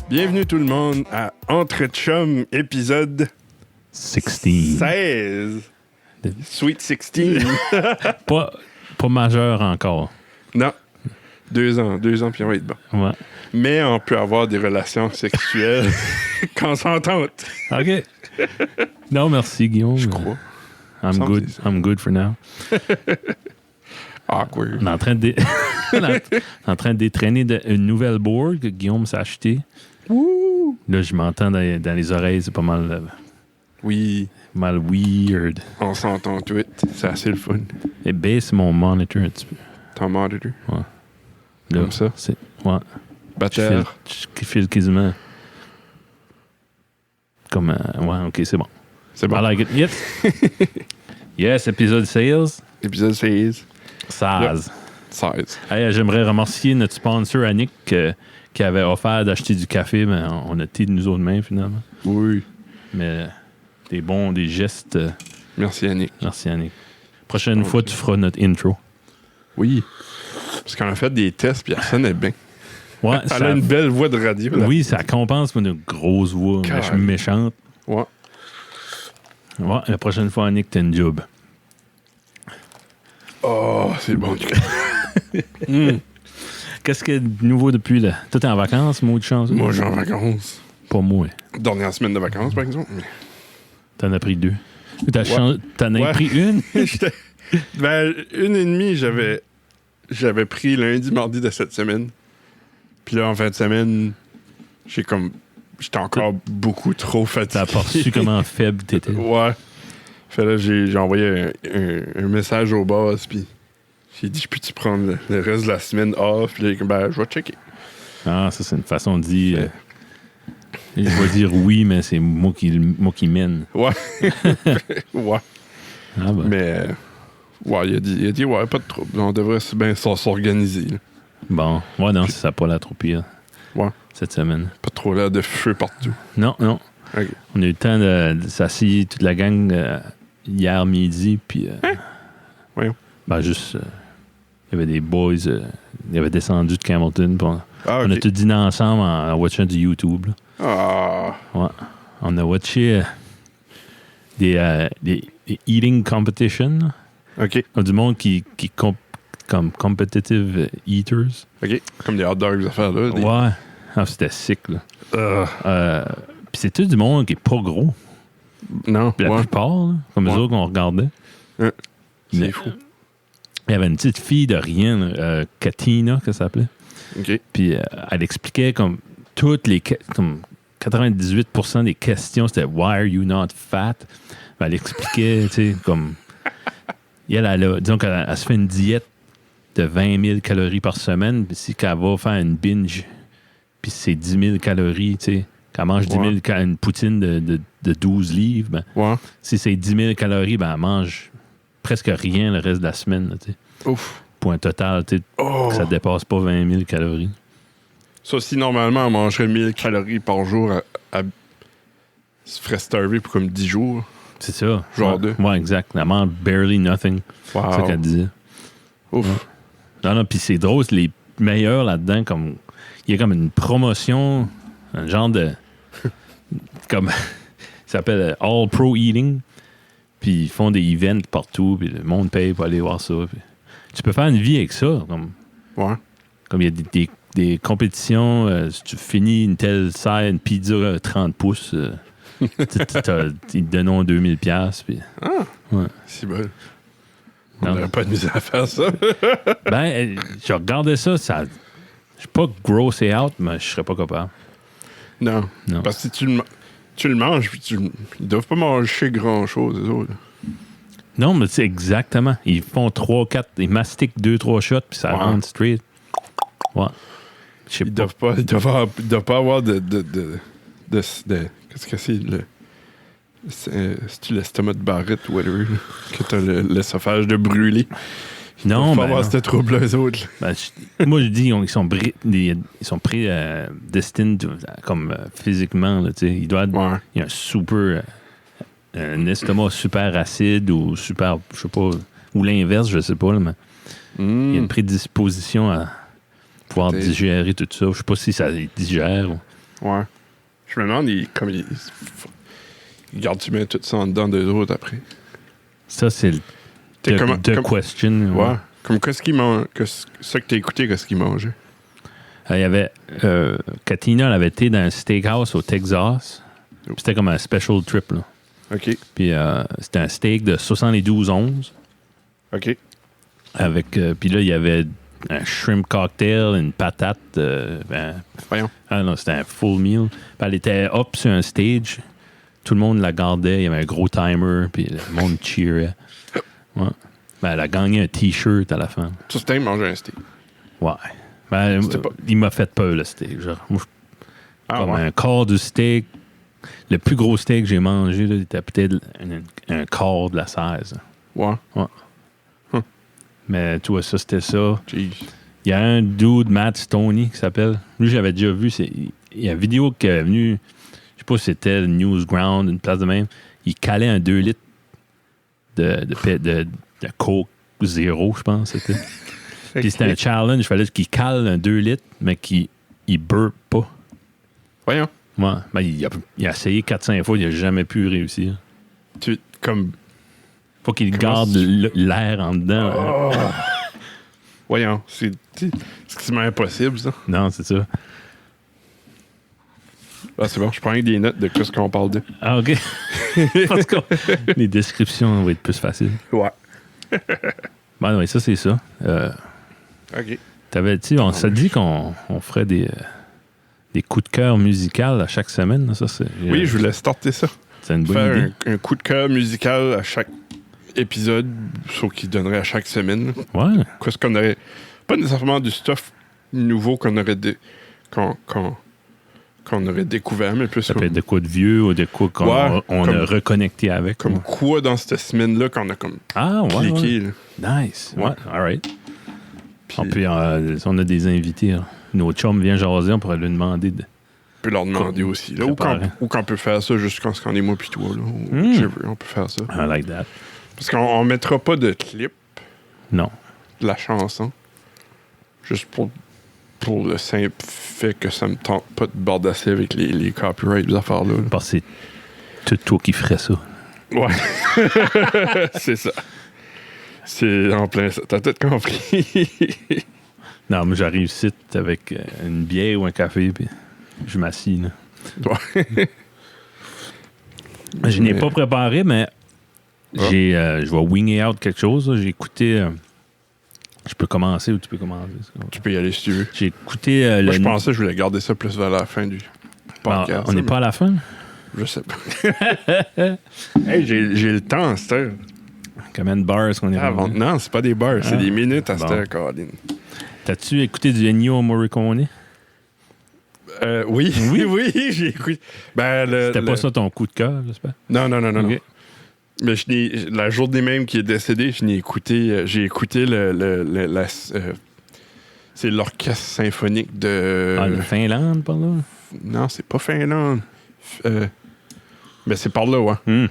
Bienvenue tout le monde à Entre Chum, épisode 16. 16. Sweet 16. pas majeur encore. Non. 2 ans puis on va être bon. Ouais. Mais on peut avoir des relations sexuelles consentantes. OK. Non, merci, Guillaume. Je crois. I'm good for now. Awkward. On est en train de en train de détraîner une nouvelle board que Guillaume s'est acheté. Wouh! Là, je m'entends dans les oreilles. C'est pas mal, Oui. mal weird. On s'entend tout. C'est assez le fun. Et baisse mon monitor un petit peu. Ton monitor. Ouais. Là, Comme ça? Ouais. Batteur. Je file quasiment. Comme. Ouais, OK, c'est bon. C'est bon. I like it. Yes. Yes, épisode 16. Épisode 16. 16. 16. Hey, j'aimerais remercier notre sponsor, Annick, qui avait offert d'acheter du café, mais on a été de nous autres mains, finalement. Oui. Mais des gestes. Merci, Annick. Merci, Annick. Prochaine fois, tu feras notre intro. Oui. Parce qu'on a fait des tests, puis elle sonnait bien. Ouais, Elle a une belle voix de radio. Là. Oui, ça compense pour une grosse voix méchante. Ouais. Ouais, la prochaine fois, Annick, t'as une job. Oh, c'est bon. Qu'est-ce qu'il y a de nouveau depuis là? Toi, t'es en vacances, mot de chance? Moi, j'ai en vacances. Pas moi. Dernière semaine de vacances, par exemple. T'en as pris 2. T'en as pris une? Ben, 1,5, j'avais pris lundi, mardi de cette semaine. Puis là, en fin de semaine, j'étais encore beaucoup trop fatigué. T'as pas reçu comment faible t'étais. Ouais. Fait là, j'ai envoyé un message au boss, puis j'ai dit, peux-tu prendre le reste de la semaine off? Puis là, ben, je vais checker. Ah, ça, c'est une façon de dire. Je vais dire oui, mais c'est moi qui mène. Ouais. Ouais. Ah, ben. Mais, ouais, il a dit, ouais, pas de trouble. On devrait bien s'organiser. Là. Bon. Ouais, non, ça n'a pas l'air trop pire. Ouais. Cette semaine. Pas trop l'air de feu partout. Non. OK. On a eu le temps de s'asseoir toute la gang hier midi, puis. Voyons. Ben, juste. Il y avait des boys. Ils avaient descendu de Campbellton. On a tout dîné ensemble en watchant du YouTube. Là. Ah. Ouais. On a watché des eating competition. Là. OK. Du monde qui comme competitive eaters. OK. Comme des hot dogs, affaires là. Ouais. Ah, c'était sick, là. Puis c'est tout du monde qui est pas gros. Non. La plupart, là, comme les autres qu'on regardait. C'est fou. Il y avait une petite fille de rien, là, Katina, que ça s'appelait. OK. Puis elle expliquait comme comme 98% des questions, c'était « Why are you not fat? » Elle expliquait, tu sais, comme... disons qu'elle se fait une diète de 20 000 calories par semaine, puis si qu'elle va faire une binge, puis c'est 10 000 calories, tu sais, qu'elle mange 10 000 une poutine de 12 livres, ben, si c'est 10 000 calories, ben, elle mange presque rien le reste de la semaine, tu sais. Ouf. Pour un total, tu sais, que ça dépasse pas 20 000 calories. Ça, si normalement, on mangerait 1000 calories par jour, elle se ferait starver pour comme 10 jours. C'est ça. Genre deux. Ouais, exact. Elle mange barely nothing. Wow. C'est ça qu'elle disait. Ouf. Ouais. Non, puis c'est drôle, les meilleurs là-dedans, comme il y a comme une promotion, un genre de... comme... ça s'appelle All Pro Eating. Puis ils font des events partout, puis le monde paye pour aller voir ça. Puis tu peux faire une vie avec ça. Comme il y a des compétitions, si tu finis une telle salle, une pizza 30 pouces, ils te donnent 2000$. Puis, ouais. C'est bon. On n'aurait pas de misère à faire ça. Ben, je regardais ça, je suis pas grossé out, mais je serais pas capable. Non. Parce que si tu le manges, puis ils doivent pas manger grand-chose, les autres. Non, mais c'est exactement. Ils font 3-4, ils mastiquent 2-3 shots, puis ça rentre straight. Ouais. Ils doivent pas avoir de qu'est-ce que c'est? C'est-tu l'estomac de Barrett ou whatever? Que t'as l'essophage de brûlé. Non, pas avoir ce trouble, eux autres. Ben, moi, je dis ils sont destined comme physiquement. Là, il doit être, il y a un estomac super acide ou super, je sais pas, Ou l'inverse, je sais pas, là, mais il y a Hmm. une prédisposition à pouvoir Peut-être. digérer tout ça. Je sais pas si ça digère. Ouais. Je me demande, ils gardent-tu bien tout ça en dedans d'eux autres après? Ça, c'est le T'es the question. Ouais. Comme qu'est-ce qu'ils mangent? Ça que t'as écouté, qu'est-ce qu'ils mangeaient? Il y avait... Katina, elle avait été dans un steakhouse au Texas. Oh. C'était comme un special trip, là. OK. Puis c'était un steak de 72 onces. OK. Avec... puis là, il y avait un shrimp cocktail, une patate. Voyons. Ah non, c'était un full meal. Puis elle était up sur un stage. Tout le monde la gardait. Il y avait un gros timer. Puis le monde cheerait. Ouais. Ben, elle a gagné un T-shirt à la fin. Ça, c'était manger un steak. Ouais. Ben, C'était pas- il m'a fait peur, le steak. Genre, moi, Ah, comme ouais. un quart du steak. Le plus gros steak que j'ai mangé, là, il était peut-être un quart de la 16. Ouais. Mais tu vois, ça, c'était ça. Jeez. Il y a un dude, Matt Stoney, qui s'appelle. Lui, j'avais déjà vu. Il y a une vidéo qui est venue. Je sais pas si c'était le Newsground, une place de même. Il calait un 2 litres de Coke zéro, je pense. C'était. Puis c'était un challenge. Il fallait qu'il cale un 2 litres, mais qu'il burp pas. Voyons. Ouais. Ben, il a essayé 4-5 fois. Il n'a jamais pu réussir. Comme... Faut qu'il Comment garde l'air en dedans. Oh. Voyons. C'est quasiment impossible, ça. Non, c'est ça. Ah, c'est bon. Je prends des notes de ce qu'on parle de. Ah, OK. Parce que les descriptions vont être plus faciles. Ouais. Ben oui, ça, c'est ça. OK. On s'est dit qu'on ferait des coups de cœur musicaux à chaque semaine. Là, ça, Oui, je voulais starter ça. C'est une bonne Faire idée. un coup de cœur musical à chaque épisode, sauf qu'il donnerait à chaque semaine. Ouais. Qu'est-ce qu'on aurait... Pas nécessairement du stuff nouveau qu'on aurait... qu'on aurait découvert, mais plus Ça comme, peut être de quoi de vieux ou de quoi qu'on Ouais, on comme- a reconnecté avec. comme Ouais. quoi dans cette semaine-là qu'on a comme Ah, ouais. cliqué. Là. Ouais. Nice. Ouais. Ouais. All right. Puis, Puis, on a des invités. Là. Nos chums viennent jaser, on pourrait lui demander de. on peut leur demander aussi. Là, préparer. ou qu'on peut faire ça juste quand on est moi puis toi. Là, ou Mm. whichever, on peut faire ça. I like that. Parce qu'on mettra pas de clip Non. de la chanson. Juste pour le simple fait que ça me tente pas de bordasser avec les copyrights, les affaires-là. là. Parce que c'est tout toi qui ferais ça. Ouais. C'est ça. C'est en plein ça. T'as tout compris. Non, mais j'arrive ici avec une bière ou un café, puis je m'assis. Là. Ouais. Je n'ai Mais- pas préparé, mais Ah. je vais winger out quelque chose. Là. J'ai écouté. Je peux commencer ou tu peux commencer? Tu peux y aller si tu veux. J'ai écouté Moi, le. je pensais que je voulais garder ça plus vers la fin du Ah, podcast. on n'est mais pas à la fin? Je sais pas. Hey, j'ai le temps à cette heure. Combien de bars qu'on est rendu? Non, c'est pas des bars, c'est Ah. des minutes à cette Bon. heure, Colin. T'as-tu écouté du Ennio Morricone? Oui, Oui? oui, j'ai écouté. Ben, C'était pas ça ton coup de cœur, j'espère? Non. Ok. Mais la journée même qui est décédé, j'ai écouté c'est l'orchestre symphonique de... Ah, le Finlande, par là? Non, c'est pas Finlande. Mais c'est par là, ouais. Hmm.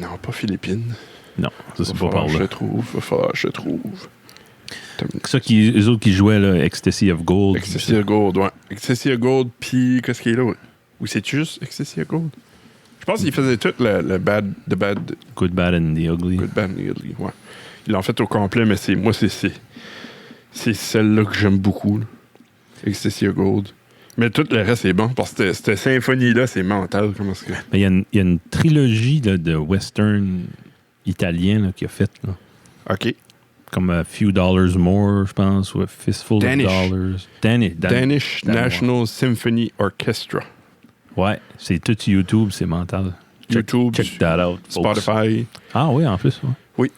Non, pas Philippines. Non, ça, c'est Va pas par falloir que là. va falloir que je trouve. C'est ça eux autres qui jouaient, là, Ecstasy of Gold. Excessive Gold, ouais. Excessive Gold, puis qu'est-ce qu'il y a là? Ou c'est juste Excessive Gold? Je pense qu'il faisait tout le bad, the bad, Good, Bad and the Ugly. good, bad, and ugly, ouais. Ils l'ont fait au complet, mais c'est celle-là que j'aime beaucoup, là. Excessive Gold. Mais tout le reste est bon, parce que cette symphonie-là, c'est mental. Comment est-ce que... Mais il y a une trilogie là, de western italien là, qu'il a fait. Là. OK. Comme A Few Dollars More, je pense, ou A Fistful Danish. of Dollars. Danish Danois. National Symphony Orchestra. Ouais, c'est tout YouTube, c'est mental. YouTube, Check that out, folks. Spotify. Ah oui, en plus. Ouais. Oui.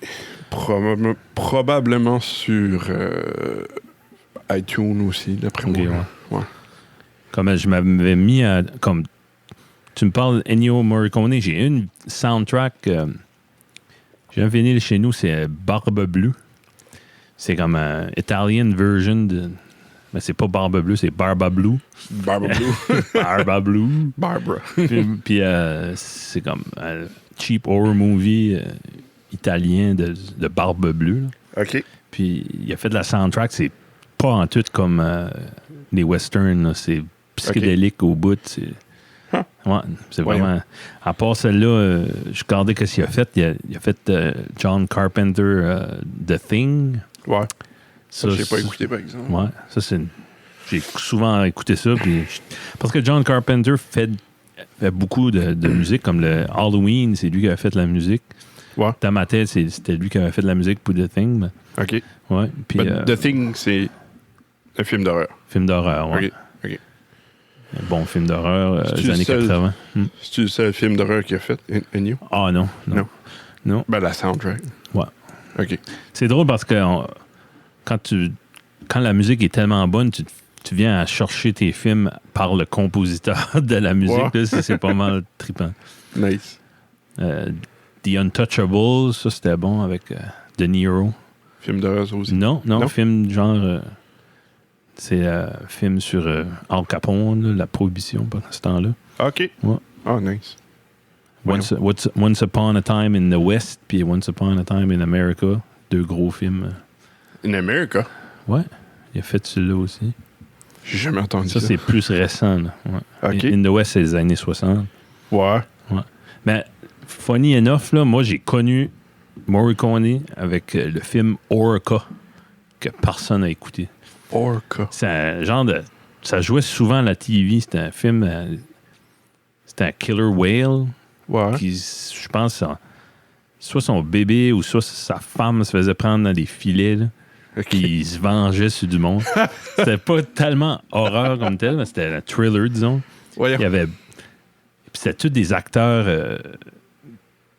Probablement sur iTunes aussi, d'après Ok, moi. Ouais. Comme je m'avais mis à... Comme tu me parles Ennio Morricone, j'ai une soundtrack... j'ai un vinyle chez nous, c'est Barbe Bleue. C'est comme un Italian version de... Mais c'est pas Barbe Bleue, c'est Barba Blue. Barbara Blue. Barba Blue. Barbara. Puis c'est comme un cheap horror movie italien de barbe bleue. Là. OK. Puis il a fait de la soundtrack, c'est pas en tout comme les westerns, là. C'est psychédélique au bout. C'est, ouais, c'est vraiment... À part celle-là, je regardais ce qu'il a fait. Il a fait John Carpenter, The Thing. Ouais. Ça, j'ai pas écouté, par exemple. Ouais, ça, c'est... J'ai souvent écouté ça. Parce que John Carpenter fait beaucoup de musique, comme le Halloween, c'est lui qui a fait la musique. Ouais. Dans ma tête, c'était lui qui avait fait de la musique pour The Thing. Mais... OK. Ouais. Puis, The Thing, c'est un film d'horreur. Film d'horreur, ouais. OK. Un bon film d'horreur des années 80. C'est-tu le seul film d'horreur qu'il a fait, Ennio? Ah non. Non. Ben, la soundtrack. Ouais. OK. C'est drôle parce que quand la musique est tellement bonne, tu viens à chercher tes films par le compositeur de la musique. Ouais. Là, c'est pas mal trippant. Nice. The Untouchables, ça c'était bon avec De Niro. Film d'horreur, ça aussi? Non, film genre... c'est un film sur Al Capone, là, la prohibition pendant ce temps-là. OK. Ouais. Oh, nice. Once Upon a Time in the West, puis Once Upon a Time in America. 2 gros films. In America? Ouais, il a fait celui-là aussi. J'ai jamais entendu ça. Ça, c'est plus récent. Là. Ouais. OK. In the West, c'est les années 60. Ouais. Mais, funny enough, là, moi, j'ai connu Morricone avec le film Orca, que personne n'a écouté. Orca. C'est un genre de... Ça jouait souvent à la TV. C'était un film... c'était un killer whale. Ouais. Qui, je pense, soit son bébé ou soit sa femme se faisait prendre dans des filets. Là. OK. Puis il se vengeait sur du monde. C'était pas tellement horreur comme tel, mais c'était un thriller, disons. Ouais. Il y avait... Puis c'était tous des acteurs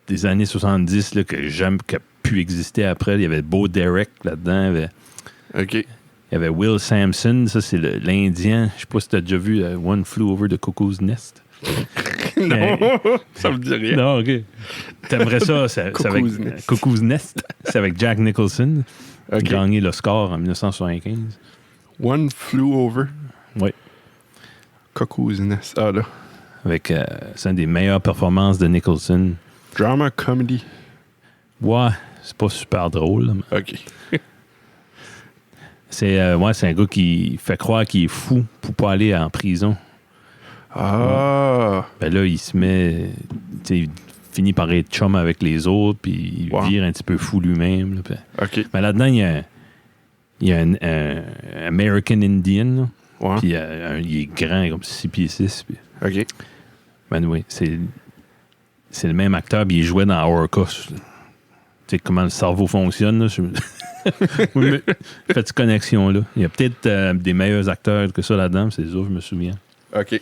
des années 70 là, qui ont pu exister après. Il y avait Bo Derek là-dedans. OK. Il y avait Will Sampson, ça c'est l'Indien. Je sais pas si tu as déjà vu One Flew Over the Cuckoo's Nest. Non, ça me dit rien. Non, OK. T'aimerais ça, c'est avec Cuckoo's Nest. C'est avec Jack Nicholson. OK. Qui a gagné l'Oscar en 1975. One Flew Over. Oui. Cuckoo's Nest. Ah, là. Avec, c'est une des meilleures performances de Nicholson. Drama comedy. Ouais, c'est pas super drôle. Là, mais OK. c'est un gars qui fait croire qu'il est fou pour pas aller en prison. Ah. Ben là, il se met... Il finit par être chum avec les autres, puis il vire un petit peu fou lui-même. Là, puis... OK. Mais là-dedans, il y a un American Indian. Là, Ouais. puis il est grand, comme 6 pieds 6. Puis... OK. Ben oui, c'est le même acteur, puis il jouait dans Orca. Tu sais comment le cerveau fonctionne. Là, faites cette connexion-là. Il y a peut-être des meilleurs acteurs que ça là-dedans, c'est ça, je me souviens. OK.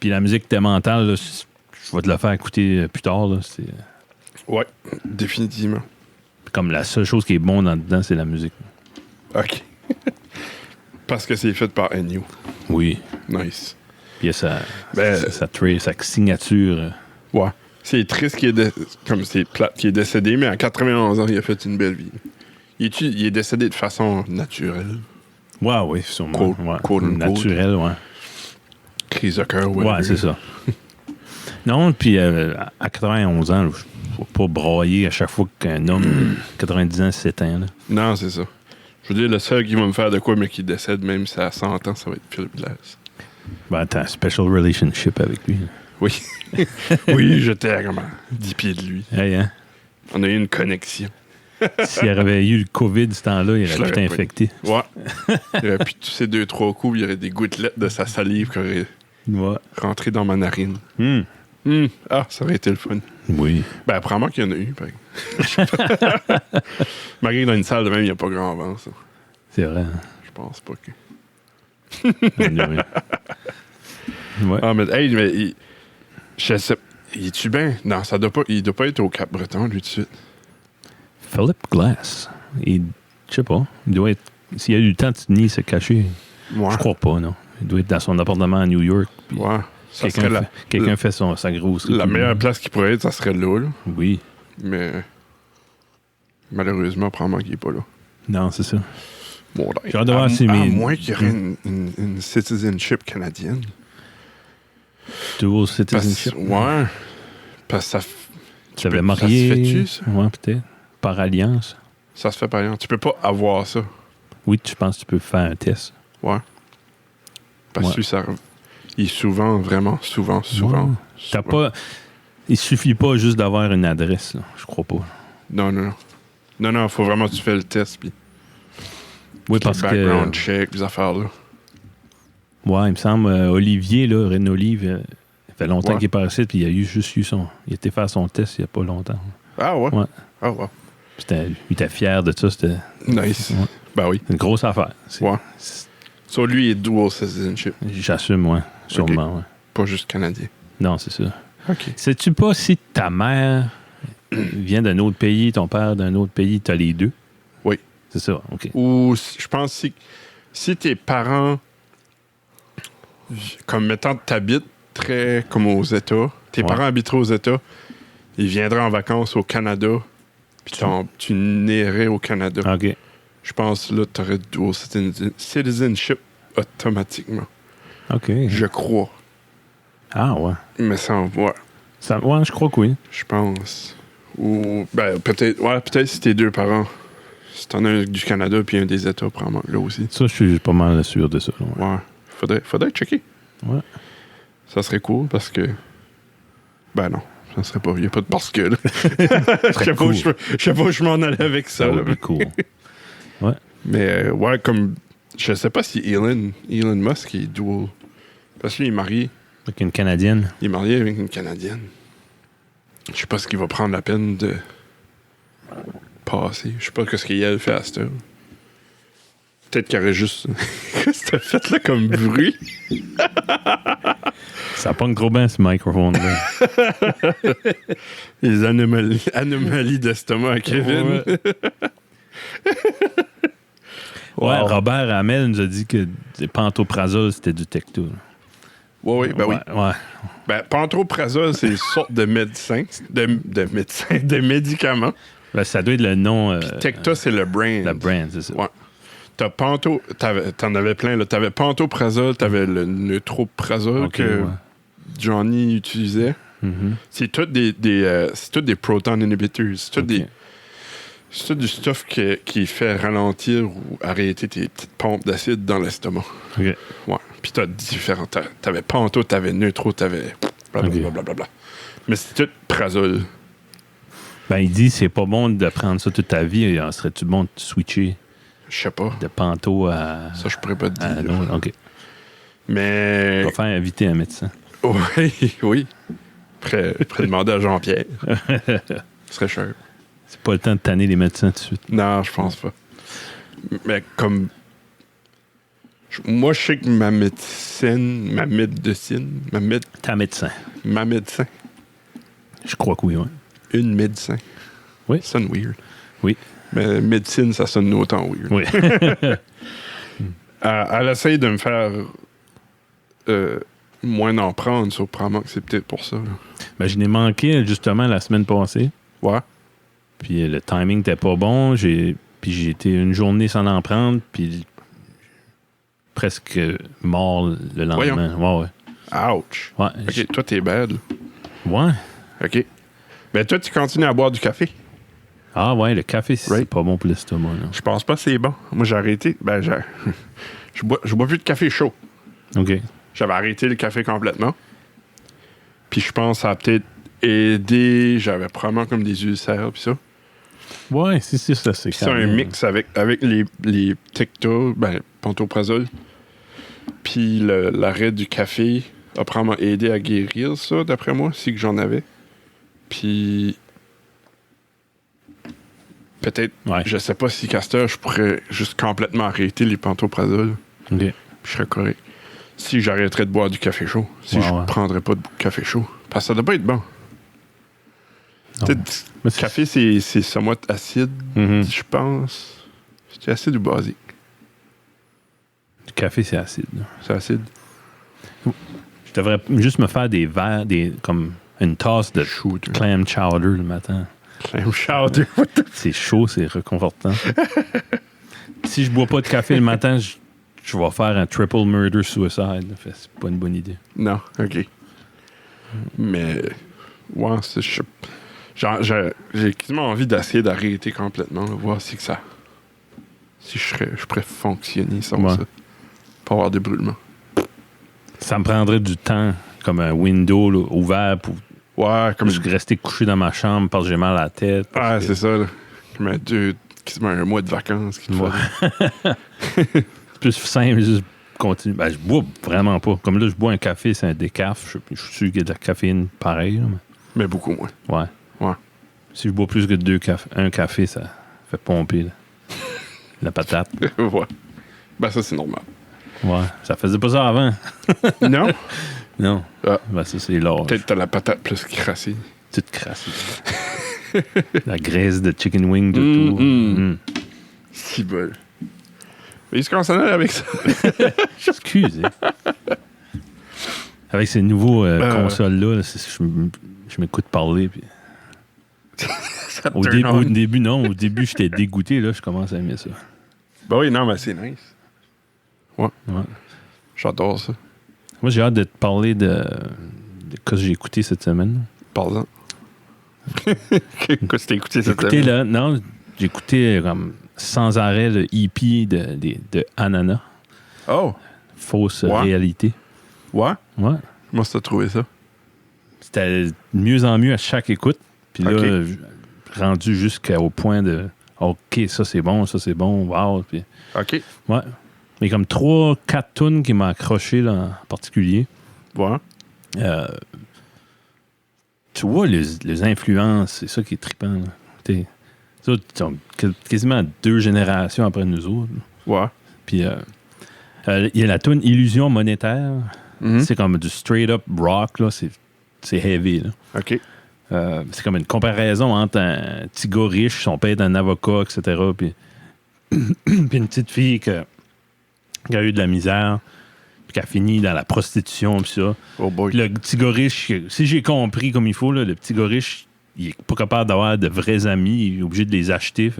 Puis la musique mentale, là, je vais te la faire écouter plus tard. Là, c'est Ouais, définitivement. comme la seule chose qui est bonne là-dedans, c'est la musique. OK. Parce que c'est fait par Ennio. Oui. Nice. Puis il y a sa signature. Ouais. C'est triste qu'il est comme c'est plate qu'il est décédé, mais à 91 ans, il a fait une belle vie. Il est décédé de façon naturelle. Ouais, oui, sûrement. Quote naturel, ouais. Crise de cœur, ouais, c'est ça. Non, puis à 91 ans, il ne faut pas brailler à chaque fois qu'un homme de 90 ans s'éteint. Là. Non, c'est ça. Je veux dire, le seul qui va me faire de quoi, mais qui décède, même si à 100 ans, ça va être Philip Glass. Ben, t'as un special relationship avec lui. Oui. Oui, j'étais à comme à 10 pieds de lui. Hey, hein? On a eu une connexion. S'il avait eu le COVID ce temps-là, il aurait pu t'infecter. Ouais. Il aurait pu tousser 2-3 coups, il y aurait des gouttelettes de sa salive qui auraient rentré dans ma narine. Ah, ça aurait été le fun. Oui. Ben, apparemment qu'il y en a eu. Malgré que dans une salle de même, il n'y a pas grand vent, ça. C'est vrai. Hein? Je pense pas que... Ouais. Ah, mais, hey, mais je sais... Il est-tu bien? Non, il doit pas être au Cap-Breton, lui, tout de suite. Philip Glass. Je sais pas. Il doit être... S'il a eu le temps de ni se cacher, Ouais. je crois pas, non. Il doit être dans son appartement à New York. Ouais. Quelqu'un fait sa grosse... La meilleure place qu'il pourrait être, ça serait là. Oui. Mais malheureusement, probablement qu'il n'est pas là. Non, c'est ça. Bon, j'ai hâte de voir si à moins qu'il y aurait une citizenship canadienne. Dual citizenship. Ouais. Parce que Tu avais Ça marié. se fait-tu, ça? Ouais, peut-être. Par alliance. Ça se fait par exemple. Tu peux pas avoir ça. Oui, tu penses que tu peux faire un test. Ouais. Parce que ça... Il est souvent, vraiment, souvent. Ouais. T'as pas... Il suffit pas juste d'avoir une adresse, là. Je crois pas. Non, il faut vraiment que tu fais le test. Puis Oui, parce background que... check, les affaires-là. Ouais, il me semble, Olivier, là, René Olive, il fait longtemps qu'il est par ici, puis il a juste eu son... Il était faire son test il y a pas longtemps. Ah ouais? Ouais. Ah ouais. Il était fier de ça. C'était Nice. Ouais. Ben oui. une grosse affaire. Ouais. So, lui, il est dual citizenship. J'assume, ouais. Sûrement, ouais. Pas juste canadien. Non, c'est ça. OK. Sais-tu pas si ta mère vient d'un autre pays, ton père d'un autre pays, t'as les deux? Oui. C'est ça, OK. Ou je pense si tes parents, comme mettons, t'habites très comme aux États, tes parents habiteraient aux États, ils viendraient en vacances au Canada, puis tu nairais au Canada. OK. Je pense là, tu aurais dual citizenship automatiquement. OK. Je crois. Ah, ouais. Mais ça, ouais, Ouais, je crois que oui. je pense. Ou, ben, peut-être si tes deux parents, si t'en as un du Canada puis un des États, probablement là aussi. Ça, je suis pas mal sûr de ça. Ouais. Ouais. Faudrait checker. Ouais. Ça serait cool parce que. Ben non, ça serait pas. Il n'y a pas de parce que, là. Je sais pas où je m'en allais avec ça. Ça là. va être cool. Ouais. Mais, ouais, comme. Je sais pas si Elon Musk est dual. Parce qu'il est marié. Avec une Canadienne. Il est marié avec une Canadienne. Je sais pas ce qu'il va prendre la peine de passer. Je sais pas ce qu'elle fait à cette heure. Peut-être qu'il y aurait juste. Qu'est-ce que t'as fait là comme bruit? Ça pogne trop bien ce microphone-là. Les anomalies d'estomac à Kevin. Ouais. Ouais, Robert Hamel nous a dit que des pantoprazole, c'était du Tecto. Oui, ben oui. Ouais. Ben, pantoprazole, c'est une sorte de médecin, de médicament. Ben, ça doit être le nom. Tecta, c'est le brand. La brand, c'est ça. Ouais. T'en avais plein, là. T'avais pantoprazole, t'avais le neutroprazole que Johnny utilisait. Mm-hmm. C'est tout des proton inhibitors. C'est tout du stuff qui fait ralentir ou arrêter tes petites pompes d'acide dans l'estomac. OK. Ouais. Puis t'as différents. T'avais panto, t'avais neutro, t'avais blablabla. Mais c'est tout prazole. Ben, il dit c'est pas bon de prendre ça toute ta vie. Serait-tu bon de switcher Je sais pas. de panto à. Ça, je pourrais pas te dire. Non, OK. Mais. On va faire inviter un médecin. Oui. Après demander à Jean-Pierre. Ce serait cher. C'est pas le temps de tanner les médecins tout de suite. Non, je pense pas. Mais comme. Moi, je sais que ma médecine. Ta médecin. Ma médecin. Je crois que oui, ouais. Une médecin. Oui. Ça sonne weird. Oui. Mais médecine, ça sonne autant weird. Oui. Elle essaye de me faire moins d'en prendre, so, probablement que c'est peut-être pour ça. Là. Ben, je n'ai manqué justement la semaine passée. Ouais. Puis le timing n'était pas bon. Puis j'ai été une journée sans en prendre. Puis presque mort le lendemain. Voyons. Ouais. Ouch. Ouais. OK, toi, t'es bad. Ouais. OK. Ben, toi, tu continues à boire du café. Ah ouais, le café, c'est pas bon pour l'estomac. Là. Je pense pas que c'est bon. Moi, j'ai arrêté. Ben, je bois plus de café chaud. OK. J'avais arrêté le café complètement. Puis je pense que ça a peut-être aidé. J'avais probablement comme des ulcères puis ça. Ouais, c'est ça. C'est Puis ça, un mix avec les Tecta, ben, pantoprazole. Puis l'arrêt du café a probablement aidé à guérir ça, d'après moi, si que j'en avais. Puis peut-être, je sais pas si Castor, je pourrais juste complètement arrêter les pantoprazole. OK. Puis je serais correct. Si j'arrêterais de boire du café chaud. Si je prendrais pas de café chaud. Parce que ça doit pas être bon. Le café, c'est somewhat acide, je pense. C'est acide ou basique? Le café, c'est acide. C'est acide. Je devrais juste me faire des verres, comme une tasse de clam chowder le matin. Clam chowder? C'est chaud, c'est réconfortant. Si je bois pas de café le matin, je vais faire un triple murder suicide. C'est pas une bonne idée. Non, OK. Mais, ouais, je Genre, j'ai quasiment envie d'essayer d'arrêter complètement, là, voir si je pourrais fonctionner sans Ouais. ça. Pas avoir de brûlement. Ça me prendrait du temps, comme un window là, ouvert pour Ouais, comme je rester couché dans ma chambre parce que j'ai mal à la tête. Ah, c'est ça, là. Comme quasiment un mois de vacances qu'il te Ouais. faudrait. Plus simple, juste continuer. Ben, je bois vraiment pas. Comme là, je bois un café, c'est un décaf. Je suis sûr qu'il y a de la caféine pareil. Là, Mais beaucoup moins. ouais. Ouais. Si je bois plus que un café, ça fait pomper là. La patate. Ouais. Ben, ça, c'est normal. Ouais. Ça faisait pas ça avant. Non? Non. Ah. Ben, ça, c'est l'âge. Peut-être t'as la patate plus crassée. Toute crasse. La graisse de chicken wing de Mm, tout. mm. Mm. Si bol. Mais est-ce qu'on s'en allait avec ça? Excusez. Avec ces nouveaux consoles-là, là, je m'écoute parler. Puis... Ça te Au turn on. début, j'étais dégoûté. Là, je commence à aimer ça. Ben oui, non, mais c'est nice. Ouais. J'adore ça. Moi, j'ai hâte de te parler de ce que j'ai écouté cette semaine. Parle-en. Qu'est-ce que t'as écouté cette Écoutez, semaine? là, non, j'ai écouté comme sans arrêt le EP de Ananas. Oh! Fausse Ouais. réalité. Ouais? Ouais. Comment t'as trouvé ça? C'était de mieux en mieux à chaque écoute. Puis là, Ok. rendu jusqu'au point de OK, ça c'est bon, wow. Puis, OK. ouais. Mais comme 3-4 tunes qui m'ont accroché là, en particulier. Ouais. Tu vois les influences, c'est ça qui est trippant. Là. T'sais, ça, ils sont quasiment 2 générations après nous autres. Ouais. Puis il y a la tune Illusion monétaire. Mhm. C'est comme du straight up rock, là. C'est heavy. Là. OK. C'est comme une comparaison entre un petit gars riche, son père est un avocat, etc. Puis, puis une petite fille qui a eu de la misère, puis qui a fini dans la prostitution, puis ça. Oh boy. Puis le petit gars riche, si j'ai compris comme il faut, là, le petit gars riche, il est pas capable d'avoir de vrais amis, il est obligé de les acheter.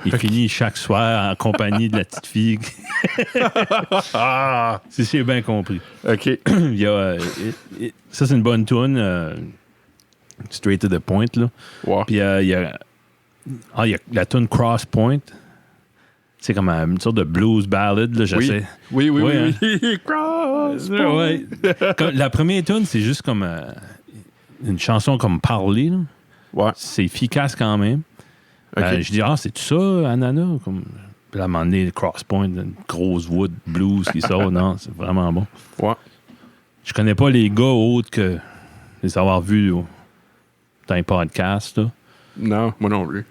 Il finit chaque soir en compagnie de la petite fille. Ah! Si j'ai bien compris. OK. Il y a, ça, c'est une bonne tune. Straight to the point, là. Ouais. Puis il y a la tune Cross Point. C'est comme une sorte de blues ballad, là, j'essaie. Oui. Ouais, Cross. Ouais. La première tune, c'est juste comme une chanson comme parler. Là. Ouais. C'est efficace quand même. OK. Je dis, c'est tout ça, Ananas? Comme... Puis à un moment donné, Cross Point, une grosse voix de blues qui sort. Non, c'est vraiment bon. Ouais. Je connais pas les gars autres que les avoir vus dans les podcasts. Là. Non, moi non plus.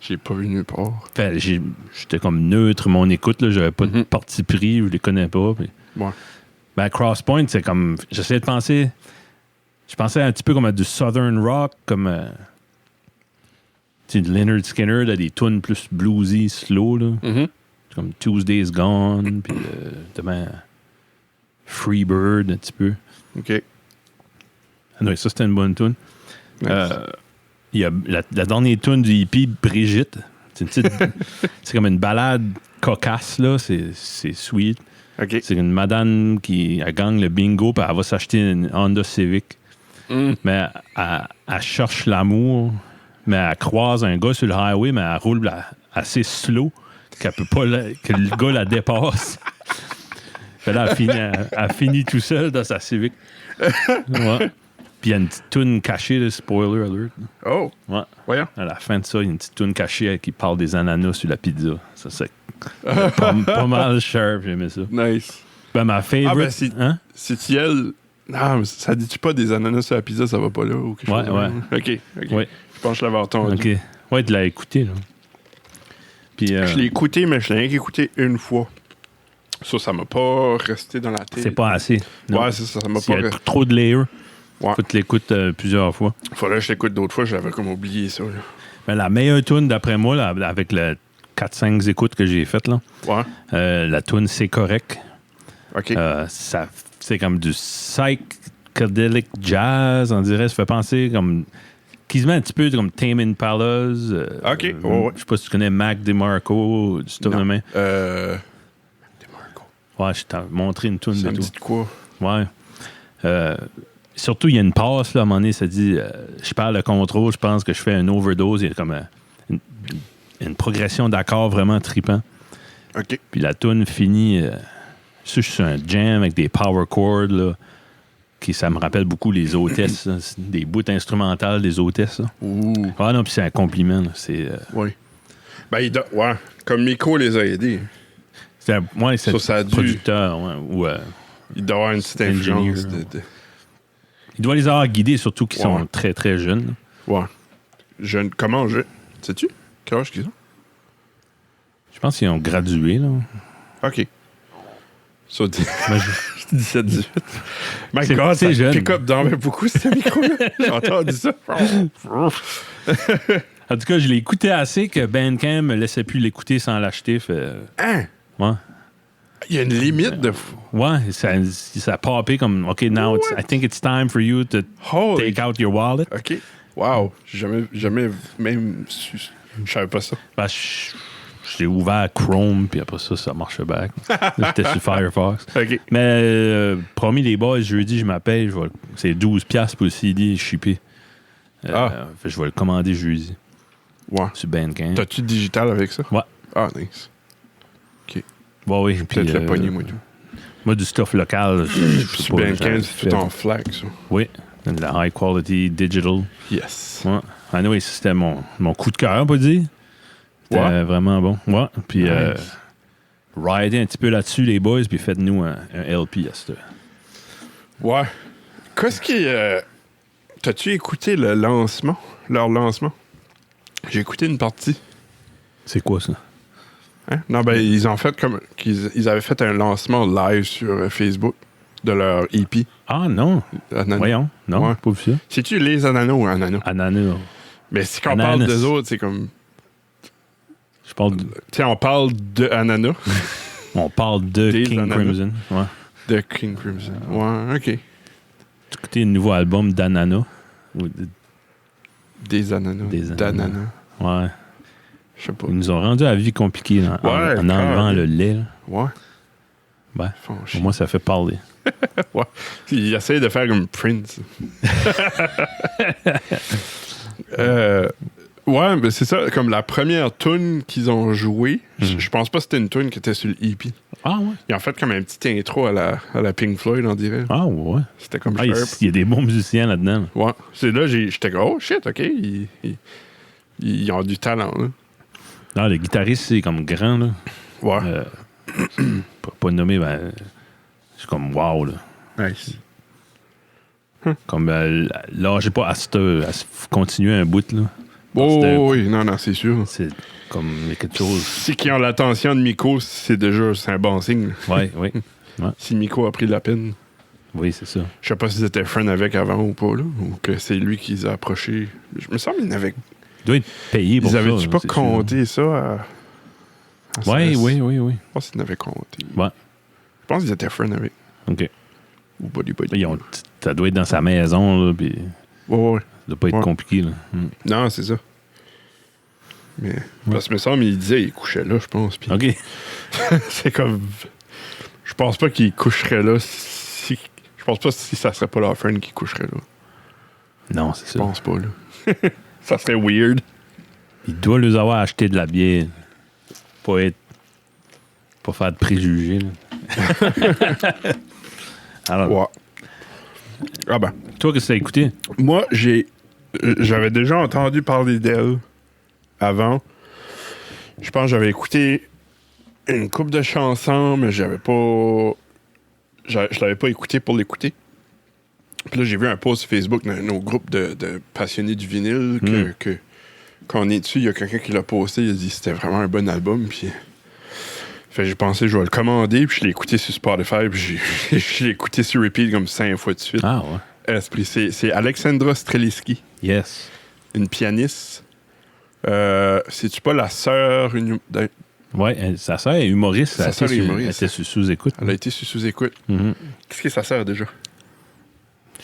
J'ai pas vu nulle part. Fait, j'étais comme neutre, mon écoute. Là, j'avais pas de parti pris, je les connais pas. Puis... Ouais. Ben, Cross Point, c'est comme... J'essayais de penser... Je pensais un petit peu comme à du Southern Rock, comme... tu sais, Leonard Skinner, là, des tunes plus bluesy, slow, là. Mhm. Comme Tuesday's Gone, puis demain Freebird, un petit peu. OK. Ah non, ça, c'était une bonne tune. Nice. Il y a la dernière tune du hippie, Brigitte. C'est une petite... c'est comme une balade cocasse, là. C'est sweet. OK. C'est une madame qui elle gagne le bingo, puis elle va s'acheter une Honda Civic. Mm. Mais elle cherche l'amour, mais elle croise un gars sur le highway, mais elle roule assez slow qu'elle peut pas que le gars la dépasse. Puis là, elle finit tout seul dans sa Civic. Ouais. Puis il y a une petite toune cachée, de spoiler alert. Oh, Ouais. voyons. À la fin de ça, il y a une petite toune cachée qui parle des ananas sur la pizza. Ça, c'est pas mal sharp, j'aimais ça. Nice. Ben, ma favorite... Ah, ben, c'est- hein? C'est-tu elle? Non, mais ça dit-tu pas des ananas sur la pizza, ça va pas là ou quelque Ouais, chose? OK. Ouais. Je pense que je l'avais entendu. OK. Ouais, tu l'as écouté, là. Puis... Je l'ai écouté, mais je l'ai rien qu'écouté une fois. Ça m'a pas resté dans la tête. c'est pas assez. Non. Ouais, c'est ça, ça m'a S'il pas y a resté. trop de layers, Ouais. faut que tu l'écoutes plusieurs fois. Faudrait que je l'écoute d'autres fois, j'avais comme oublié ça. Là. Mais la meilleure tune, d'après moi, là, avec le 4-5 écoutes que j'ai faites, là, Ouais. la tune C'est correct. OK. C'est comme du psychedelic jazz, on dirait. Ça fait penser comme... Quasiment un petit peu comme Tame Impala's. OK. Ouais. Je sais pas si tu connais Mac DeMarco, du stuff de main. DeMarco. Ouais, je t'ai montré une tune Ça de me tout. dit de quoi? Ouais. Surtout, il y a une passe, là, à un moment donné, ça dit je perds le contrôle, je pense que je fais une overdose. Il y a comme une progression d'accords vraiment trippant. OK. Puis la tune finit sur un jam avec des power chords, là, ça me rappelle beaucoup les hôtesses, là. C'est des bouts instrumentales des hôtesses. Là. Ouh. Ah non, puis c'est un compliment. Là. C'est, Oui. Ben, ouais. Comme Miko les a aidés. c'est Ça, ça a dû- producteur. Ouais, ou, Il doit avoir une petite Engineer, influence. il doit les avoir guidés, surtout qu'ils Ouais. sont très, très jeunes. Ouais. Jeune. Comment je. Sais-tu? Quel âge qu'ils ont? Je pense qu'ils ont gradué. Là. OK. Ça, Moi, 17-18. My C'est- God, c'est ça jeune. pick up dormait beaucoup, ce micro-là. J'ai entendu ça. En tout cas, je l'ai écouté assez que Bandcamp me laissait plus l'écouter sans l'acheter. Hein? Ouais. Il y a une limite de... Ouais, ça a popé comme, OK, now I think it's time for you to Holy... take out your wallet. OK. Wow. Jamais même su... Je savais pas ça. Ben, j'ai ouvert Chrome, puis après ça, ça marchait back. Là, j'étais sur Firefox. OK. Mais promis les boys, jeudi, je m'appelle. C'est 12$ pour le CD shippé. Fait que je vais le commander jeudi Ouais. sur Bandcamp. T'as-tu digital avec ça? Ouais. Ah, nice. OK. Ouais, oui. Peut-être puis, le pogner, moi, tout. Moi, du stuff local. je sais Sur pas, Bandcamp, j'en c'est tout fais. en flag, ça. Oui. De la high quality digital. Yes. Ouais. Anyway, c'était mon coup de cœur, on peut dire. C'était Ouais. vraiment bon. Ouais. Puis, Nice. rider un petit peu là-dessus, les boys, puis faites-nous un LP à cette. Ouais. Qu'est-ce qui... T'as-tu écouté le lancement? Leur lancement? J'ai écouté une partie. C'est quoi ça? Hein? Non, ben, ils ont fait comme... Ils avaient fait un lancement live sur Facebook de leur EP. Ah non. Ananas. Voyons. Non, Ouais. pas vu ça. C'est-tu les ananas ou ananas? Ananas. Mais si on Ananas. parle d'eux autres, c'est comme... Je parle Tu sais, on parle de ananas, on parle de Des King ananas. Crimson. Ouais. de King Crimson. Ouais, OK. Tu as écouté le nouveau album d'Ananas? Des ananas. Des ananas. D'ananas. Ouais. Je sais pas. Ils nous ont rendu la vie compliquée là, en Ouais, enlevant carrément. le lait. Là. Ouais. Ben, Ils font au chier. moins, ça fait parler. Ouais. Ils essayent de faire comme Prince. Ouais, mais c'est ça. Comme la première tune qu'ils ont jouée, je pense pas que c'était une tune qui était sur le EP. Ah ouais? Ils ont fait comme un petit intro à la Pink Floyd, on dirait. Ah ouais? C'était comme Ah, il sharp. y a des bons musiciens là-dedans. Là. Ouais. C'est là, j'étais comme, oh shit, OK. Ils ont du talent, là. Non, le guitariste, c'est comme grand. Là. Ouais. Pas nommé, ben, c'est comme wow. Là. Nice. Comme là, j'ai pas à continuer un bout. Là. Oh, C'était- oui, non, c'est sûr. C'est comme il y a quelque chose. Si qui ont l'attention de Miko, c'est un bon signe. Ouais, oui. Si Miko a pris la peine. Oui, c'est ça. Je sais pas s'ils étaient friends avec avant ou pas, là. Ou que c'est lui qui les a approchés. Je me semble qu'ils n'avaient Il doit être payé pour Ils ça. avaient-tu là, pas c'est compté ça à sûr. Oui. Je pense qu'ils n'avaient compté. Ouais. Je pense qu'ils étaient friends avec. OK. Ou Buddy. Ça doit être dans sa maison, là, puis Ouais. ça doit pas être Ouais. compliqué, là. Non, c'est ça. Mais. Parce que me semble, il disait qu'il couchait là, je pense. Puis OK. c'est comme. Je pense pas qu'il coucherait là si. Je pense pas si ça serait pas leur friend qui coucherait là. Non, c'est Je ça. pense pas, là. Ça serait weird. Il doit les avoir acheté de la bière. Pas faire de préjugés, là. Alors, Ouais. Ah ben. toi, qu'est-ce que t'as écouté? Moi, j'avais déjà entendu parler d'elle avant. Je pense que j'avais écouté une couple de chansons, mais je l'avais pas écouté pour l'écouter. Puis là, j'ai vu un post sur Facebook dans nos groupes de passionnés du vinyle que quand on est dessus, il y a quelqu'un qui l'a posté, il a dit que c'était vraiment un bon album. Puis fait que j'ai pensé je vais le commander, puis je l'ai écouté sur Spotify, puis je l'ai écouté sur repeat comme 5 fois de suite. Ah, ouais. Esprit, c'est Alexandra Streliski, Yes. une pianiste. C'est-tu pas la sœur... Ouais, sa sœur est humoriste. Sa sœur est humoriste. Elle était sur sous-écoute. Elle a été sur sous-écoute. Mhm. Qu'est-ce que sa sœur déjà?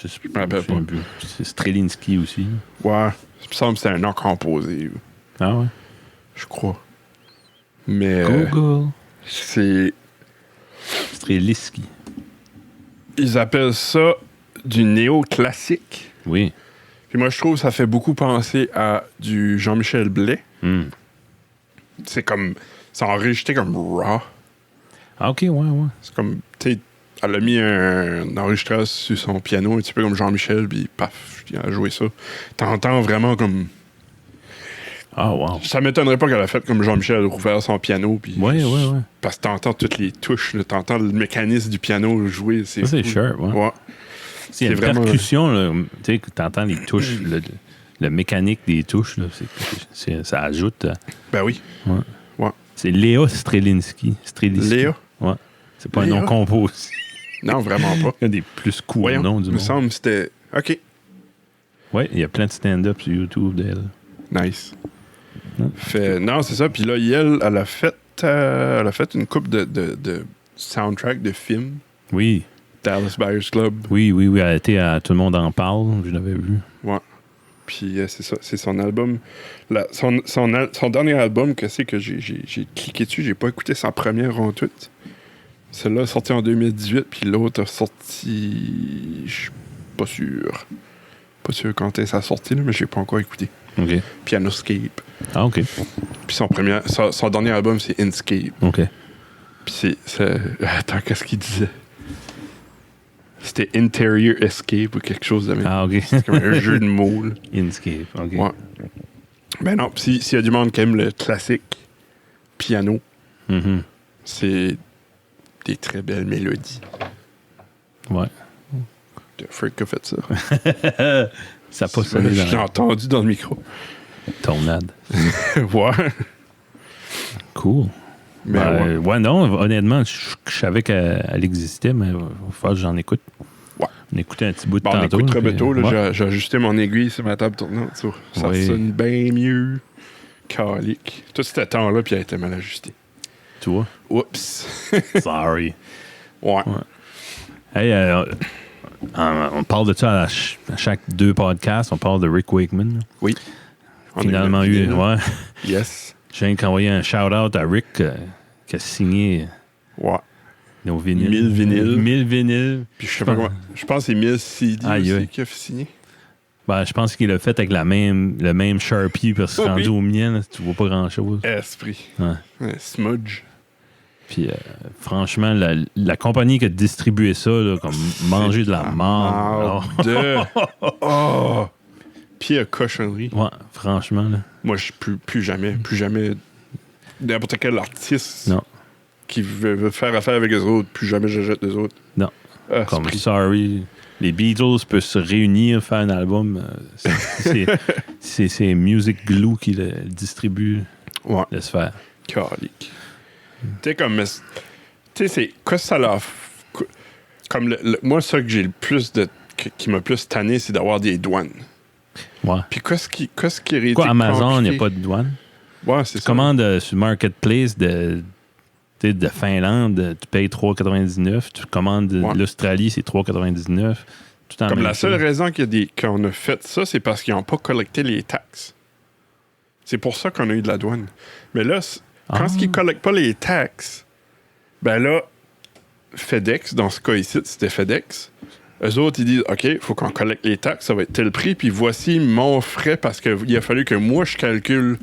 Je sais plus. me rappelle pas. plus. C'est Strelinski aussi. Ouais, il me semble que c'est un nom composé, Ah, ouais. je crois. Mais Google. c'est... Streliski. Ils appellent ça du néo-classique. Oui. Puis moi, je trouve que ça fait beaucoup penser à du Jean-Michel Blais. Mm. C'est comme... C'est enregistré comme raw. Ah, OK, ouais. C'est comme... Tu sais, elle a mis un enregistreur sur son piano, un petit peu comme Jean-Michel, puis paf, il a joué ça. T'entends vraiment comme... Ah, wow. Ça m'étonnerait pas qu'elle a fait comme Jean-Michel, elle a rouvert son piano, puis... Ouais. Parce que t'entends toutes les touches, là, t'entends le mécanisme du piano jouer. Ça, c'est cool. sharp, ouais. C'est une vraiment... percussion, là, tu sais, t'entends les touches, le mécanique des touches, là, ça ajoute. Ben oui. Ouais. C'est Léa Strelinski. Léa? Ouais. C'est pas Léa? un nom composé. Non, vraiment pas. Il y a des plus courts Voyons, noms du il me monde. semble que c'était... OK. Ouais, il y a plein de stand-up sur YouTube d'elle. Nice. Ouais. Non, c'est ça. Puis là, elle a fait une coupe de soundtrack de films. Oui. Dallas Buyers Club. Oui. Elle a été à Tout le monde en parle. Je l'avais vu. Ouais. Puis c'est ça. C'est son album. Son dernier album, que c'est que j'ai cliqué dessus. J'ai pas écouté sa première en tout. Celle-là est sortie en 2018. Puis l'autre a sorti... Je suis pas sûr. Pas sûr quand est sa sortie, là, mais j'ai pas encore écouté. OK. Pianoscape. Ah, OK. Puis son dernier album, c'est Inscape. OK. Puis attends, qu'est-ce qu'il disait? C'était Interior Escape ou quelque chose de même. Ah, OK. C'est comme un jeu de mots. Là. Inkscape. OK. Ouais. Ben non, s'il y a du monde qui aime le classique piano, Mhm. c'est des très belles mélodies. Ouais. The freak qui a fait ça. Ça n'a pas sonné Je l'ai dans entendu dans le micro. ton ad. Ouais. Cool. Mais ouais. Non, honnêtement, je savais qu'elle existait, mais il va falloir que j'en écoute. Ouais. On écoutait un petit bout de Bon, on tantôt. écoutera puis, bientôt. Là, ouais. j'ai ajusté mon aiguille sur ma table tournante. Ça Oui. sonne bien mieux. Calique. Tout ce temps-là, puis elle était mal ajustée. Tu vois? Oups. Sorry. Ouais. Hey, on parle de ça à chaque 2 podcasts. On parle de Rick Wakeman. Oui. On a Finalement, une idée, là. ouais. Yes. Je viens d'envoyer un shout-out à Rick qui a signé Ouais. nos vinyles. 1000 vinyles. 1000 vinyles. Puis je sais pas comment. Je pense que c'est 1000 CD Aïe, aussi aïe. qui a signé. Ben, je pense qu'il l'a fait avec le même Sharpie parce que c'est Oui. rendu au mien, là, tu vois pas grand-chose. Esprit. Ouais. Smudge. Puis franchement, la compagnie qui a distribué ça, là, comme manger de la marde. De. Oh! Pire cochonnerie. Ouais, franchement, là. Moi, je plus jamais. N'importe quel artiste Non. qui veut faire affaire avec les autres, plus jamais j'achète les autres. Non. Ah, Comme esprit. Sorry. Les Beatles peuvent se réunir, faire un album. C'est Music Glue qui le distribue. Ouais. Laisse faire. Calique. Tu sais, comme. Tu sais, c'est. Qu'est-ce que ça leur. Comme moi, ça que j'ai le plus de. Qui m'a plus tanné, c'est d'avoir des douanes. Ouais. Puis qu'est-ce qui est Quoi, Amazon, il n'y a compliqué? pas de douane? Ouais, c'est Tu ça. commandes sur Marketplace de Finlande, tu payes 3,99. Tu commandes de Ouais. l'Australie, c'est 3,99. Tout en Comme même la seule chose. raison qu'on a fait ça, c'est parce qu'ils n'ont pas collecté les taxes. C'est pour ça qu'on a eu de la douane. Mais là, quand ils ne collectent pas les taxes, ben là, FedEx, dans ce cas ici, c'était FedEx. Eux autres, ils disent, OK, il faut qu'on collecte les taxes, ça va être tel prix, puis voici mon frais parce qu'il a fallu que moi, je calcule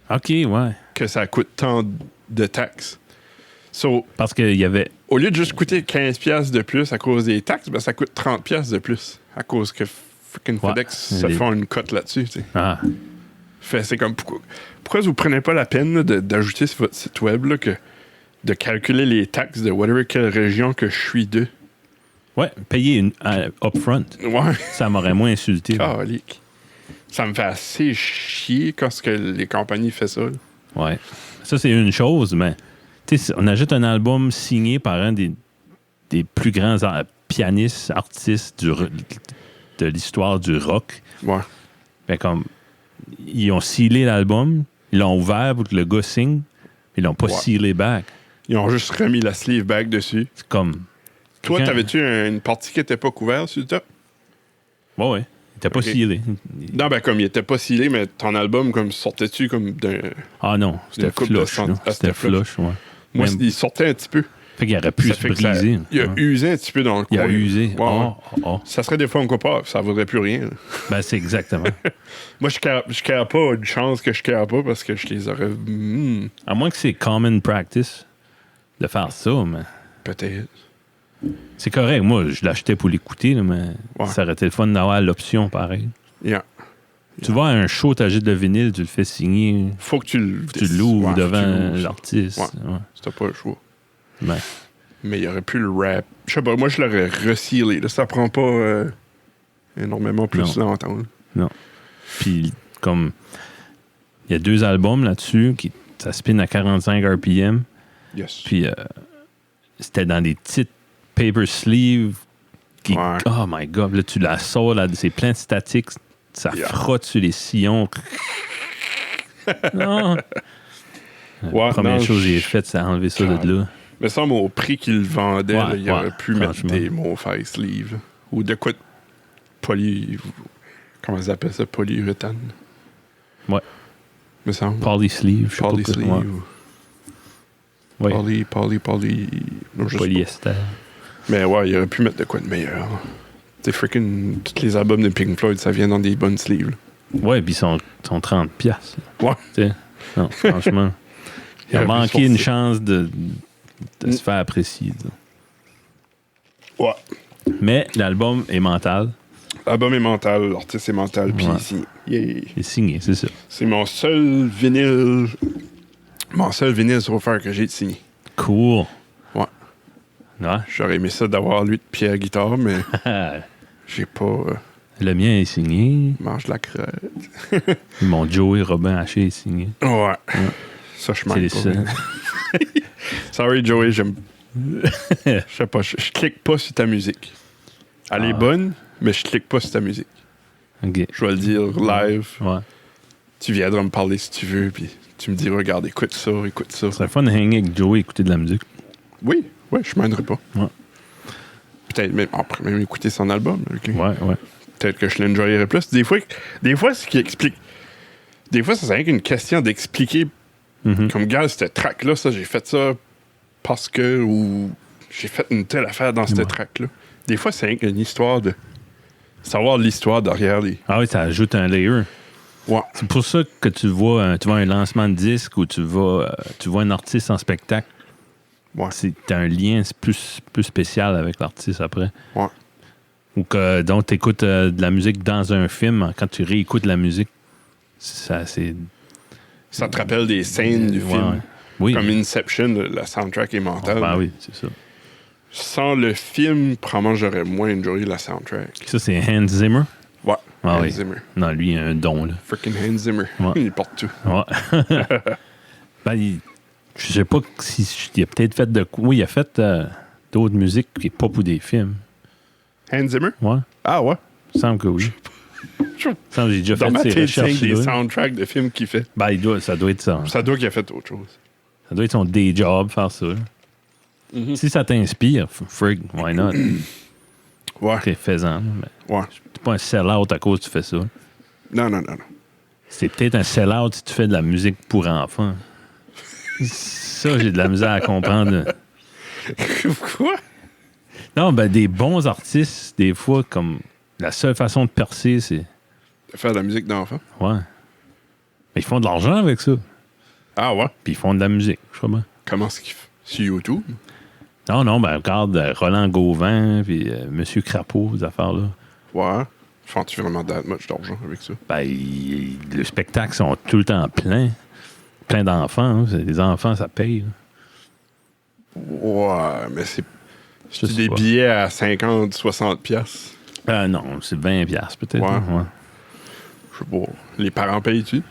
OK, ouais. que ça coûte tant de taxes. So, Parce qu'il y avait... au lieu de juste coûter 15$ de plus à cause des taxes, ben ça coûte 30$ de plus à cause que freaking Ouais. FedEx se font une cote là-dessus. Tu sais. Ah, C'est comme pourquoi vous prenez pas la peine là, d'ajouter sur votre site web là, de calculer les taxes de whatever quelle région que je suis de. ouais, payer upfront. Ouais. Ça m'aurait moins insulté. là. Calique. Ça me fait assez chier quand ce que les compagnies font ça. Là. Ouais. Ça, c'est une chose, mais tu sais, on achète un album signé par un des plus grands pianistes, artistes de l'histoire du rock. Ouais. Ben, comme, ils ont scellé l'album, ils l'ont ouvert pour que le gars signe, ils l'ont pas Ouais. scellé back. Ils ont juste remis la sleeve bag dessus. C'est comme... Toi, Quand- t'avais-tu une partie qui était pas couverte sur le top? Ouais. Il était pas Ok. scellé. Non, ben comme il était pas scellé, mais ton album comme sortait-tu comme d'un... Ah non, c'était Une coupe de flush. cent- là. Ah, C'était c'était flush. flush, ouais. Moi, Même- il sortait un petit peu. Fait qu'il aurait pu Ça se fait que ça- briser. Il a Ouais. usé un petit peu dans le Il a coin. usé. Ouais, Oh, ouais. oh, oh. Ça serait des fois un pas, ça vaudrait plus rien. Là. Ben, c'est exactement. Moi, je care pas, une chance que je care pas parce que je les aurais. À moins que c'est common practice de faire ça, mais Peut-être. c'est correct. Moi, je l'achetais pour l'écouter, là, mais Ouais. ça aurait été le fun d'avoir l'option pareil. Yeah. Tu vois, un show, t'agites de vinyle, tu le fais signer, Faut que tu tu l'ouvres ouais, faut que tu devant l'ouvres, ça. l'artiste. Ouais. Ouais. C'était pas le choix. Ben, Mais il aurait pu le rap. Je sais pas, moi, je l'aurais resealé. Là. Ça prend pas énormément plus longtemps. Là. puis, comme, il y a 2 albums là-dessus, ça spin à 45 RPM. Yes. Puis c'était dans des petites paper sleeves qui, Ouais. oh my god, là tu la sors, là, c'est plein de statiques, ça Yeah. frotte sur les sillons. Non. Ouais, La première non, chose que j'ai faite, c'est enlever ça de là. Mais ça, au prix qu'il le vendait, Ouais, là, il ouais, aurait pu mettre franchement. des mots face sleeve. Là. Ou de quoi de comment ils appellent ça? Polyuréthane. Ouais. Me semble. Poly sleeve, je sais Poly pas. sleeve. Ouais. Poly. Non, je sais pas. Polyester. Mais ouais, il aurait pu mettre de quoi de meilleur. T'es freaking. Tous les albums de Pink Floyd, ça vient dans des bonnes sleeves. Là. Ouais, puis ils sont 30$. Ouais. Tu sais, non, franchement. Il a aurait pu manqué se une forcer. chance de se faire apprécier. disons. Ouais. Mais l'album est mental. L'album est mental, l'artiste est mental, puis Ouais. ici. Yeah. Il est signé, c'est ça. C'est mon seul vinyle. Mon seul vinyle sur offert que j'ai signé. Cool. Ouais. Ouais. J'aurais aimé ça d'avoir lui de pied à guitare, mais j'ai pas. Le mien est signé. Mange la crête. Mon Joey Robin Haché est signé. Ouais. Ça, je C'est m'aime les pas. seuls. Sorry, Joey, j'aime. Je sais pas, je clique pas sur ta musique. Elle est bonne, mais je clique pas sur ta musique. OK. Je vais le dire live. Ouais. Tu viendras me parler si tu veux, puis tu me dis, regarde, écoute ça, écoute ça. Ce serait fun de hanger avec Joey et écouter de la musique. Oui, je m'aiderai pas. Ouais. Peut-être même, après même écouter son album. ok. Ouais. Peut-être que je l'enjoyerais plus. Des fois, ce qui explique. Des fois, ça c'est rien qu'une question d'expliquer. Mhm. Comme, gars, cette track-là, ça, j'ai fait ça parce que. Ou j'ai fait une telle affaire dans cette Ouais. track-là. Des fois, c'est rien qu'une histoire de. Savoir l'histoire derrière les. Ah oui, ça ajoute un layer. Ouais. C'est pour ça que tu vois un lancement de disque ou tu vois un artiste en spectacle. Ouais. T'as un lien plus spécial avec l'artiste après. Ouais. Ou que donc tu écoutes de la musique dans un film, quand tu réécoutes la musique, ça c'est. Ça te rappelle des scènes du Ouais, film. ouais. Oui. Comme Inception, la soundtrack est mentale. Ben oui, c'est ça. Sans le film, probablement j'aurais moins enjoyé la soundtrack. Ça, c'est Hans Zimmer. Ouais. Ah Hans oui. Zimmer. Non, lui, il a un don, là. Freaking Hans Zimmer. Ouais. Il porte tout. Ouais. Je sais pas si il a peut-être fait de quoi. Oui, il a fait d'autres musiques qui n'est pas pour des films. Hans Zimmer? Ouais. Ah ouais? Il semble que oui. Je- Il semble que j'ai déjà Dans fait ma ces tête, c'est recherches. des là. soundtracks de films qu'il fait. Ben, ça doit être ça. Ça doit qu'il a fait autre chose. Ça doit être son day job, faire ça. Si ça t'inspire, frig, why not? Ouais. T'es faisant. Mais Ouais. t'es pas un sell-out à cause que tu fais ça. Non. C'est peut-être un sell-out si tu fais de la musique pour enfants. Ça, j'ai de la misère à comprendre. Quoi? Non, ben des bons artistes, des fois, comme la seule façon de percer, c'est. Faire de la musique d'enfant? Ouais. Mais ils font de l'argent avec ça. Ah ouais? Puis ils font de la musique, je crois bien. Comment est-ce qu'il fait? Sur YouTube? Non, ben regarde Roland Gauvin, puis Monsieur Crapaud, ces affaires-là. Ouais. Font-tu vraiment that much d'argent avec ça? Ben, les spectacles sont tout le temps pleins. Plein d'enfants. Hein. Les enfants, ça paye. Là. Ouais, mais c'est Je sais des pas. billets à 50, 60 piastres. Non, c'est 20$ peut-être. Ouais. hein. Ouais. Je sais pas. Les parents payent-tu?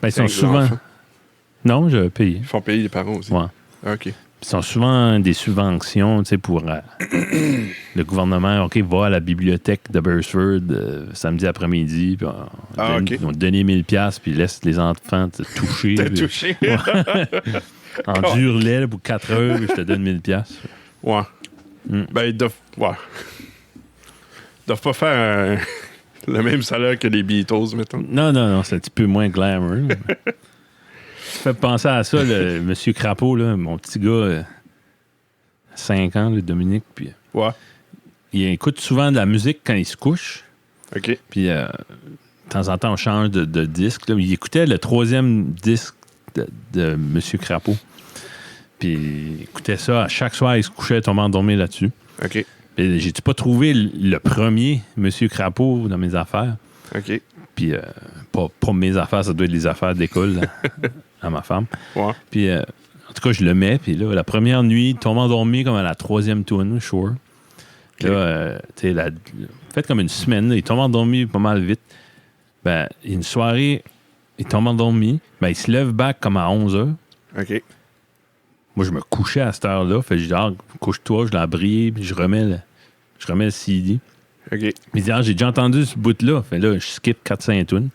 Ben, ils sont Avec souvent. l'enfant. Non, je paye. Ils font payer les parents aussi. Ouais. Ah, OK. Ils sont souvent des subventions, tu sais, pour le gouvernement. OK, va à la bibliothèque de Beresford samedi après-midi, puis OK. ils vont te donner 1000$, puis laisse les enfants te toucher. T'as puis touché? en dur-lait pour 4 heures, puis je te donne 1000$. Ouais. Mm. Ben, ils doivent. Ouais. Ils doivent pas faire le même salaire que les Beatles, mettons. Non, c'est un petit peu moins glamour. Ça fait penser à ça, le Monsieur Crapaud, là, mon petit gars. 5 ans, le Dominique. Puis Ouais. il écoute souvent de la musique quand il se couche. OK. Puis de temps en temps, on change de disque. Là. Il écoutait le 3e disque de M. Crapeau. Puis il écoutait ça. À chaque soir, il se couchait, tombait endormi là-dessus. OK. Puis j'ai-tu pas trouvé le premier M. Crapeau dans mes affaires? OK. Puis pas mes affaires, ça doit être les affaires d'école là, à ma femme. Ouais. Puis en tout cas, je le mets. Puis là, la première nuit, il tombe endormi comme à la 3e tune, sure. OK. Là, tu sais, fait comme une semaine, là, il tombe endormi pas mal vite. Ben, une soirée, il tombe endormi. Ben, il se lève back comme à 11h. OK. Moi, je me couchais à cette heure-là. Fait que je dis, couche-toi, je l'ai brillé, puis je remets le CD. OK. Il dit, j'ai déjà entendu ce bout-là. Fait là, je skip 4-5 tunes.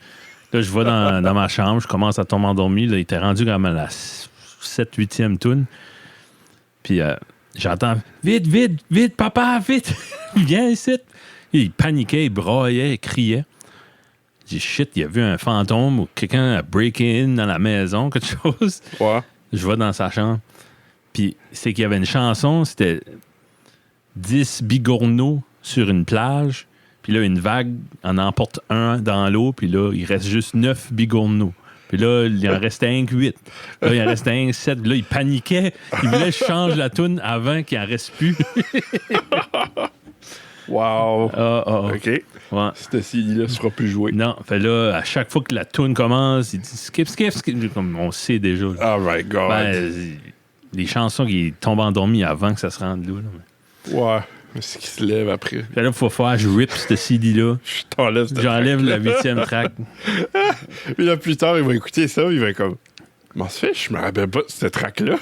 Là, je vais dans ma chambre, je commence à tomber endormi. Là, il était rendu comme à la 7-8e tune. Puis j'entends, vite, vite, vite, papa, vite, viens ici. Il paniquait, il braillait, il criait. Je dis, shit, il a vu un fantôme ou quelqu'un a breaké in dans la maison, quelque chose. Ouais. Je vais dans sa chambre. Puis c'est qu'il y avait une chanson, c'était 10 bigorneaux sur une plage. Puis là, une vague en emporte un dans l'eau. Puis là, il reste juste 9 bigorneaux. Puis là, il en restait un que 8. Là, il en restait un 7. Puis là, il paniquait. Il voulait que je change la toune avant qu'il en reste plus. Wow. OK. Ouais. Cette CD-là ne sera plus jouée. Non, fait là, à chaque fois que la toune commence, il dit skip, skip, skip. Comme on sait déjà. Oh my God. Ben, les chansons qui tombent endormies avant que ça se rende là. Ouais. Mais c'est qui se lève après. Puis là, il faut faire, je rip ce CD-là. Je t'enlève cette J'enlève track-là. la 8e track. Puis là, plus tard, il va écouter ça, il va être comme... Comment ça fait? Je me rappelle pas de cette track-là.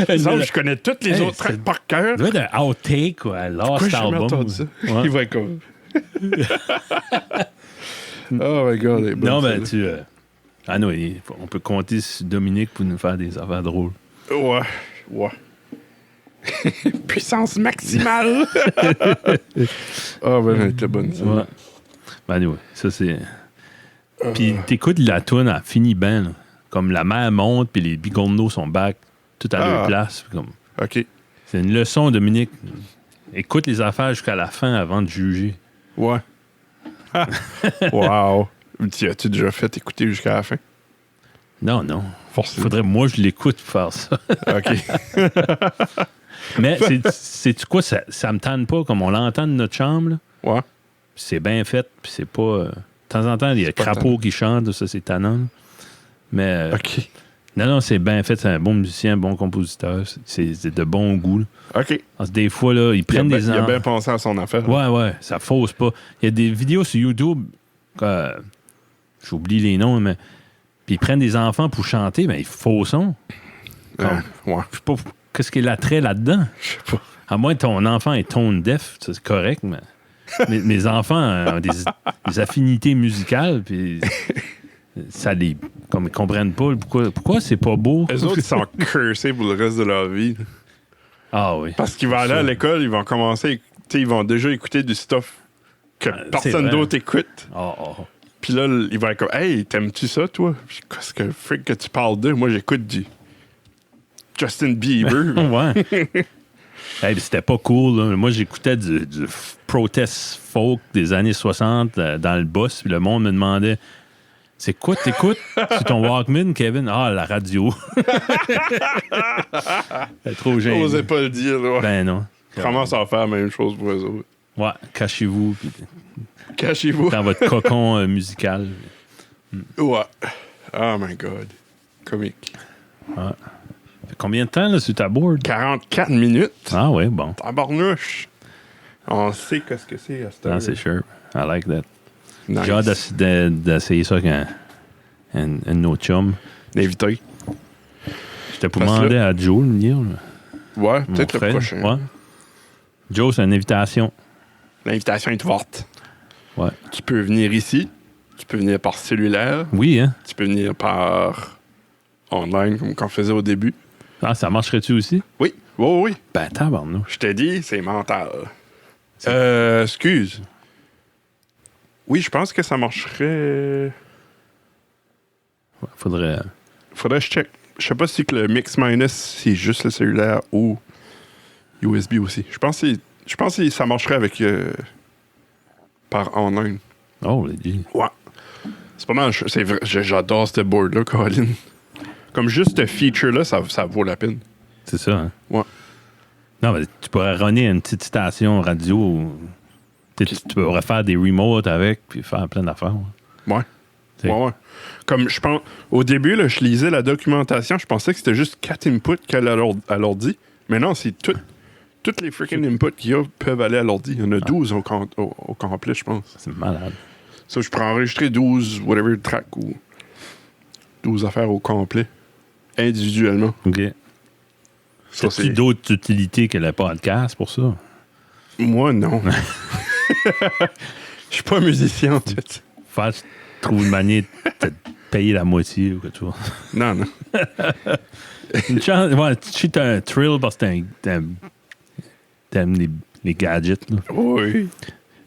Il me semble que je connais toutes les Hey, autres tracks c'est- par cœur. Ça doit être un outtake ou un Pourquoi lost j'ai jamais album. entendu ça? Ouais. Il va être comme... Oh my God, elle est bonne, Non, ben, celle-là. Ah non, on peut compter sur Dominique pour nous faire des affaires drôles. Ouais, ouais. Puissance maximale! Ah, ben, elle était bonne, ça. Ouais. Ben, anyway, ça c'est. Puis t'écoutes la toune, elle finit bien, là. Comme la mer monte, puis les bigorneaux sont back, tout à leur place. Comme... OK. C'est une leçon, Dominique. Écoute les affaires jusqu'à la fin avant de juger. Ouais. Wow. As-tu déjà fait écouter jusqu'à la fin? Non, non. Forcément. Faudrait, moi, je l'écoute pour faire ça. OK. Mais c'est quoi, ça me tente pas, comme on l'entend de notre chambre, là. Ouais. C'est bien fait, puis c'est pas... de temps en temps, il y a pas Crapaud qui chante, ça, c'est tannant. Mais OK. non, c'est bien fait. C'est un bon musicien, un bon compositeur. C'est de bon goût, là. OK. Parce que des fois, là, ils prennent des Il a enfants. bien pensé à son affaire. Ouais, ça fausse pas. Il y a des vidéos sur YouTube, j'oublie les noms, mais... Puis ils prennent des enfants pour chanter, mais ils faussent. Ouais. Je sais pas qu'est-ce qu'il y a l'attrait là-dedans. Je sais pas. À moins que ton enfant est tone deaf, ça, c'est correct, mais mes enfants ont des affinités musicales, puis ça les... Comme ils comprennent pas pourquoi c'est pas beau. Les autres, ils sont cursés pour le reste de leur vie. Ah oui. Parce qu'ils vont aller à l'école, ils vont commencer... ils vont déjà écouter du stuff que c'est personne vrai. d'autre écoute. Oh. Puis là, ils vont être comme, hey, t'aimes-tu ça, toi? Puis, qu'est-ce que freak que tu parles de? Moi, j'écoute du Justin Bieber. Ouais. Hey, c'était pas cool, là. Moi, j'écoutais du protest folk des années 60 dans le boss, puis le monde me demandait c'est quoi t'écoutes sur ton Walkman, Kevin? Ah, la radio. C'est trop gênant. J'osais pas le dire, là. Ben non. Commence à faire la même chose pour eux autres. Ouais, cachez-vous puis Cachez-vous. dans votre cocon musical. Ouais. Oh my God. Comique. Fait combien de temps là, sur ta board? 44 minutes. Ah ouais, bon. Tabarnouche. On sait qu'est-ce que c'est à cette Non, heure. c'est sure. I like that. Nice. J'ai hâte d'essayer ça avec un de nos chums. L'invité. J'étais pour Parce que demander à Joe de venir. Là. Ouais, Mon peut-être le frère. prochain. Ouais. Joe, c'est une invitation. L'invitation est ouverte. Ouais. Tu peux venir ici. Tu peux venir par cellulaire. Oui, hein? Tu peux venir par online, comme qu'on faisait au début. Ah, ça marcherait-tu aussi? Oui. Oui. Ben, tabarnouche. Je t'ai dit, c'est mental. Excuse. Oui, je pense que ça marcherait. Faudrait... Faudrait que je check. je sais pas si que le Mix Minus, c'est juste le cellulaire ou USB aussi. Je pense que ça marcherait avec par en un. Oh, les gars. Ouais. C'est pas mal. C'est vrai, j'adore ce board-là, Colin. Comme juste ce feature-là, ça vaut la peine. C'est ça, hein? Ouais. Non, mais tu pourrais runner une petite station radio. Tu pourrais faire des remotes avec, puis faire plein d'affaires. Ouais. Ouais. Comme je pense, au début, là, je lisais la documentation, je pensais que c'était juste 4 inputs qu'elle a à l'ordi. Mais non, c'est toutes les freaking inputs qu'il y a peuvent aller à l'ordi. Il y en a 12 au complet, je pense. C'est malade. Ça, je pourrais enregistrer 12 whatever tracks ou 12 affaires au complet, individuellement. OK. Ça, As-tu d'autres utilités que le podcast pour ça? Moi, non. Je suis pas musicien, en fait. Faire trouver une manière de te payer la moitié ou quelque chose. Non. Une chance, ouais, tu sais, t'as un thrill parce que t'aimes les gadgets. Là. Oui.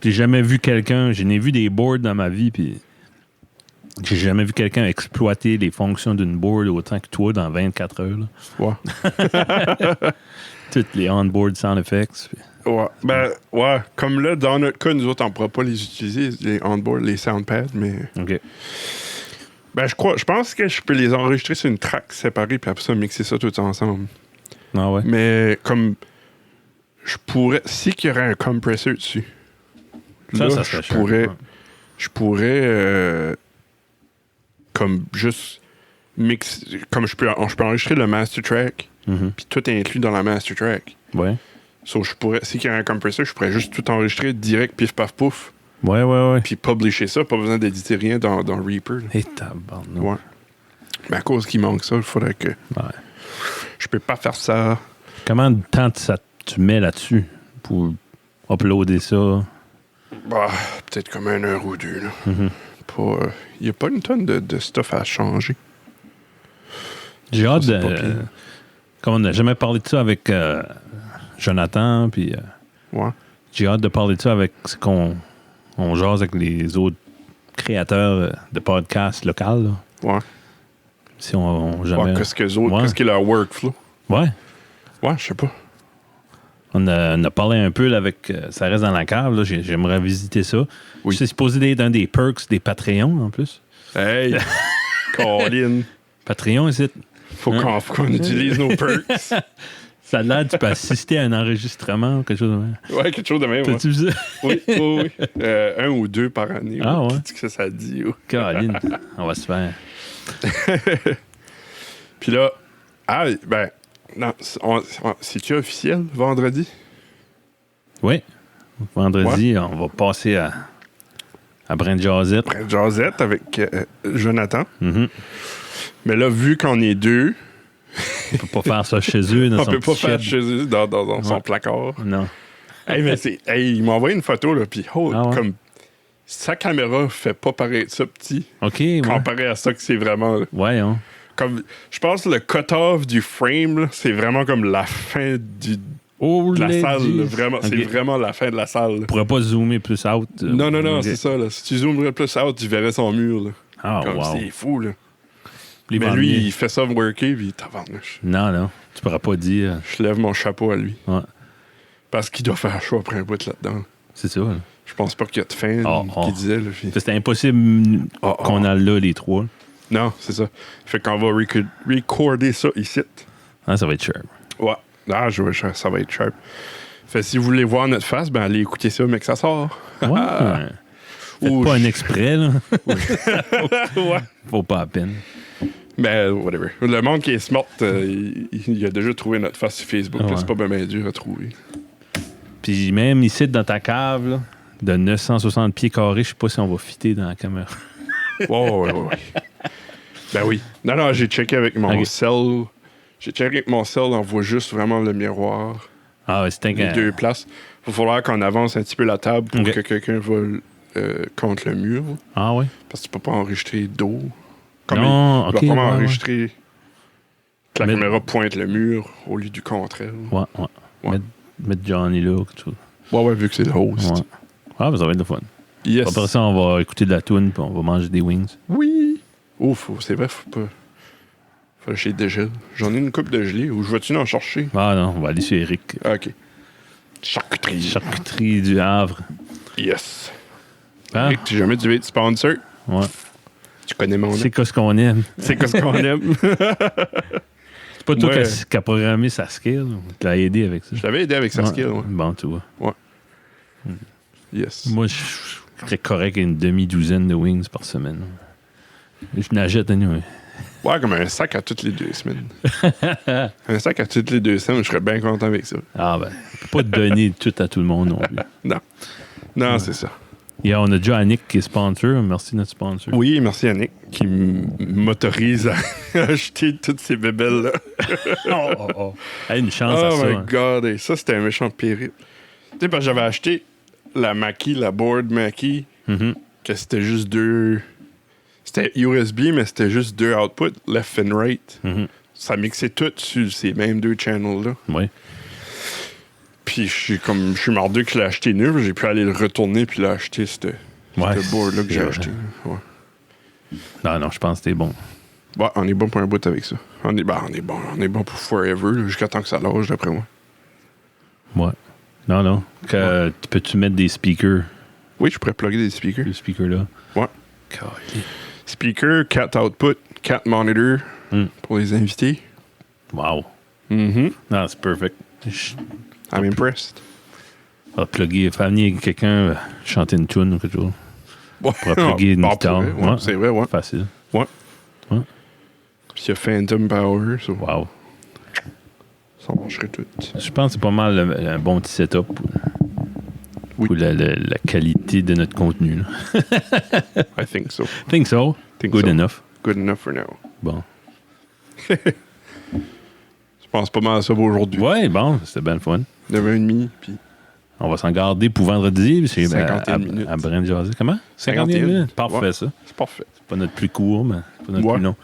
J'ai jamais vu quelqu'un, j'en ai vu des boards dans ma vie, puis j'ai jamais vu quelqu'un exploiter les fonctions d'une board autant que toi dans 24 heures. Là. Ouais. Toutes les on-board sound effects. Puis... Ouais. Ben, ouais. Comme là, dans notre cas, nous autres, on ne pourra pas les utiliser, les on-board, les soundpads, mais. OK. Ben, je pense que je peux les enregistrer sur une track séparée, puis après ça, mixer ça tout ensemble. Ah ouais. Mais, comme. Je pourrais. Si qu'il y aurait un compresseur dessus. Là, ça serait cher. Je pourrais. Comme juste. Comme je peux enregistrer le master track, puis tout est inclus dans la master track. Ouais. So, je pourrais, si il y a un compresseur, je pourrais juste tout enregistrer direct, pif paf pouf. Ouais. Puis publisher ça, pas besoin d'éditer rien dans Reaper. Et tabarnak. Ouais. Mais à cause qu'il manque ça, il faudrait que. Ouais. Je peux pas faire ça. Comment de temps tu mets là-dessus pour uploader ça? Bah, peut-être comme 1 heure ou 2. Là. Mm-hmm. Il n'y a pas une tonne de stuff à changer. J'ai hâte Ça, de. c'est pas pire. Comme on n'a jamais parlé de ça avec Jonathan, puis Ouais. j'ai hâte de parler de ça avec ce qu'on jase avec les autres créateurs de podcasts locaux. Là. Ouais. Si on jamais. Ouais, qu'est-ce que les autres, Ouais. qu'est-ce qui est leur workflow? Ouais. Ouais, je sais pas. On a parlé un peu là, avec Ça reste dans la cave. Là. J'aimerais visiter ça. Oui. C'est supposé être un des perks des Patreons en plus. Hey! Colin! Patreon, c'est. Faut qu'on utilise nos perks. Ça a l'air, tu peux assister à un enregistrement ou quelque chose de même. Ouais, quelque chose de même. Ouais. T'as-tu vu ça? Oui. 1 ou 2 par année. Ah ouais? Qu'est-ce que ça dit? Ouais. Caroline, on va se faire. Puis là, ben, non, c'est-tu officiel, vendredi? Oui. Vendredi, on va passer à Brent Jazette. Brent Jazette avec Jonathan. Mm-hmm. Mais là, vu qu'on est 2, On peut pas faire ça chez eux dans on son peut pas petit faire shed. chez eux dans son Ouais. placard. Non. Mais il m'a envoyé une photo, là, puis Ah ouais? comme sa caméra fait pas paraître ça petit, OK, ouais. comparé à ça que c'est vraiment. Ouais, hein. Comme, je pense que le cut-off du frame, là, c'est vraiment comme la fin Oh, de la ladies. salle. Là, vraiment, c'est OK. vraiment la fin de la salle. Là. On pourrait pas zoomer plus out. Non, OK. c'est ça. Là. Si tu zoomerais plus out, tu verrais son mur. Là. Ah, Comme, wow. c'est fou. Là. Les Mais lui, bandits. il fait ça worker, puis tabarnouche. Non. Tu pourras pas dire. Je lève mon chapeau à lui. Ouais. Parce qu'il doit faire chaud après un bout là-dedans. C'est ça. Là. Je pense pas qu'il y a de fin qu'il disait. Là, puis... C'était impossible qu'on a là les trois. Non, c'est ça. Fait qu'on va recorder ça ici. Ah, ça va être cher. Ouais. Ah, ça va être sharp. Fait si vous voulez voir notre face, ben allez écouter ça, mais que ça sort. Ouais. Faites Ou pas un je- exprès, là. Ouais. Faut pas à peine. Ben, whatever. Le monde qui est smart, il a déjà trouvé notre face sur Facebook. Ouais. là, c'est pas bien dur à trouver. Puis même ici, dans ta cave, là, de 960 pieds carrés, je sais pas si on va fitter dans la caméra. Ouais. Ben oui. Non, j'ai checké avec mon Ok. cell. J'ai checké avec mon cell, on voit juste vraiment le miroir. Ah ouais, c'était Les deux places. Il va falloir qu'on avance un petit peu la table pour Ok. que quelqu'un vole contre le mur. Ah ouais? Parce que tu peux pas enregistrer d'eau. Comme Non, il ok. doit pas ouais, enregistrer que la Mais- caméra pointe le mur au lieu du contraire. Ouais. Ouais. Mettre Johnny là, quelque chose. Ouais, vu que c'est le host. Ouais. Ah, ben, ça va être le fun. Yes. Après ça, on va écouter de la toune puis on va manger des wings. Oui. Ouf, c'est vrai, faut Chez Dégel. J'en ai une coupe de gelée. Ou je vais-tu en chercher? Ah non, on va aller chez Eric. Ah, OK. Charcuterie. Charcuterie du Havre. Yes. Ah, Eric, tu jamais dû être sponsor? ouais. Tu connais mon nom. C'est quoi ce qu'on aime? C'est quoi ce qu'on aime? C'est pas toi Ouais. qui a programmé sa skill. Tu l'as aidé avec ça. Je l'avais aidé avec sa Ouais. skill, ouais. Bon, tu vois. Yes. Moi, je serais correct avec une demi-douzaine de wings par semaine. Je n'achète anyway. Ouais, comme un sac à toutes les 2 semaines. Un sac à toutes les 2 semaines, je serais bien content avec ça. Ah ben, on peut pas te donner tout à tout le monde non plus. Non. Non, c'est ça. Yeah, on a déjà Annick qui est sponsor. Merci notre sponsor. Oui, merci Yannick qui m'autorise à acheter toutes ces bébelles-là. Hey, une chance à Oh ça. my hein. God, hey, ça c'était un méchant périple. Tu sais, parce que j'avais acheté la Mackie, la board Mackie, Mhm. que c'était juste 2... C'était USB, mais c'était juste 2 outputs, left and right. Mhm. Ça mixait tout sur ces mêmes 2 channels-là. Ouais. Puis je suis mordeux que je l'ai acheté neuf. J'ai pu aller le retourner puis l'acheter, ce board-là que j'ai acheté. Ouais. Non, je pense que t'es bon. Ouais, on est bon pour un bout avec ça. On est bon pour forever, là, jusqu'à temps que ça lâche, d'après moi. Ouais. Non. Peux-tu mettre des speakers? Oui, je pourrais plugger des speakers. Le speaker là. Ouais. Calé. Speaker, 4 output, 4 monitors pour les invités. Wow. Mm-hmm. Non, c'est perfect. I'm impressed. On va plugger, faire venir quelqu'un chanter une tune ou quelque chose. Ouais. On va plugger une Bon, guitare. pour vrai, ouais, c'est vrai, ouais. Facile. Puis il y a Phantom Power, ça, Wow. ça marcherait tout. Je pense que c'est pas mal un bon petit setup pour, Oui. pour la qualité de notre contenu. Là. I think so. Think so. Think Good so. enough. Good enough for now. Bon. Je pense pas mal à ça pour aujourd'hui. Ouais, bon, c'était bien le fun. 9h30, puis On va s'en garder pour vendredi. puis C'est 51 minutes. à Brent Jazzy. Comment? 51 minutes. Parfait, Ouais. ça. c'est parfait. C'est pas notre plus court, mais c'est pas notre Ouais. plus long.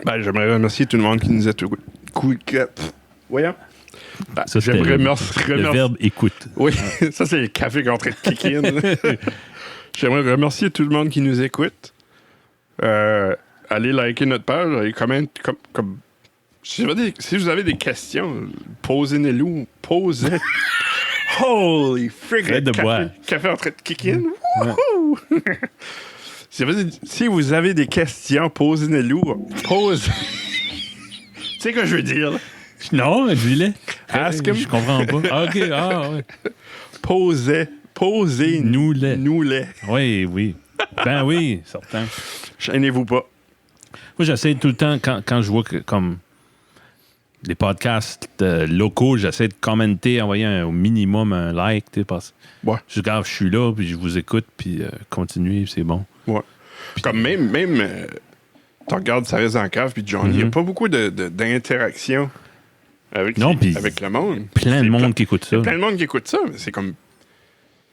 Ben, j'aimerais remercier tout le monde qui nous a tout. Voyons. Ben, Ça, c'était j'aimerais le remercier. verbe écoute. Oui, ça, c'est le café qui est en train de kicker in. J'aimerais remercier tout le monde qui nous écoute. Allez liker notre page, allez commenter. Comme si vous avez des questions, posez-les-nous. Posez. Holy frick! Arrête de boire. Café en train de kick in. Wouhou! Si vous avez des questions, posez-les-nous. Posez. Tu sais ce que je veux dire, là? Non, dis-le. Ask him. Je comprends pas. Ah, OK, ouais. Posez-nous-les. Nous-les. Oui. Ben oui, certain. Gênez-vous pas. Moi, j'essaie tout le temps, quand je vois que, comme les podcasts locaux, j'essaie de commenter, envoyer au minimum un like, tu sais, parce que Ouais. je suis là, puis je vous écoute, puis continuez, c'est bon. Ouais. Comme même tu regardes, ça reste en cave, puis Johnny, il n'y a pas beaucoup d'interaction avec, Non, puis avec le monde. Plein de C'est monde qui écoute ça. plein de monde qui écoute ça, mais c'est comme.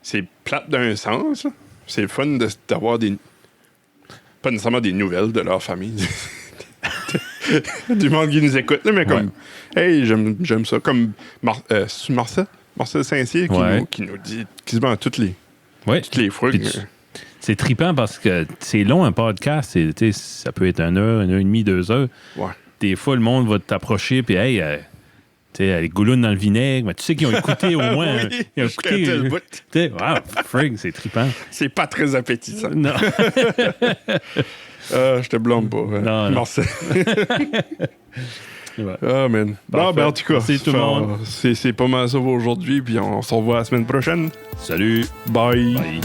C'est plate d'un sens, là. C'est le fun d'avoir des. Pas nécessairement des nouvelles de leur famille. Du monde qui nous écoute, là, mais comme. Hey, j'aime ça. Comme c'est Marcel Saint-Cyr qui nous dit quasiment toutes les fois. Puis c'est trippant parce que c'est long un podcast. Ça peut être 1 heure, 1h30, 2 heures. Ouais. Des fois, le monde va t'approcher, puis hey, les goulounes dans le vinaigre, mais tu sais qu'ils ont écouté au moins. Oui, Ils ont jusqu'à écouté. tel bout. Wow, frig, c'est trippant. C'est pas très appétissant. Non. Je te blâme pas. Non. Marcel. Ouais. Ah, man. Bon, Parfait. ben, en tout cas, Merci tout le monde. c'est pas mal ça pour aujourd'hui, puis on se revoit la semaine prochaine. Salut. Bye. Bye.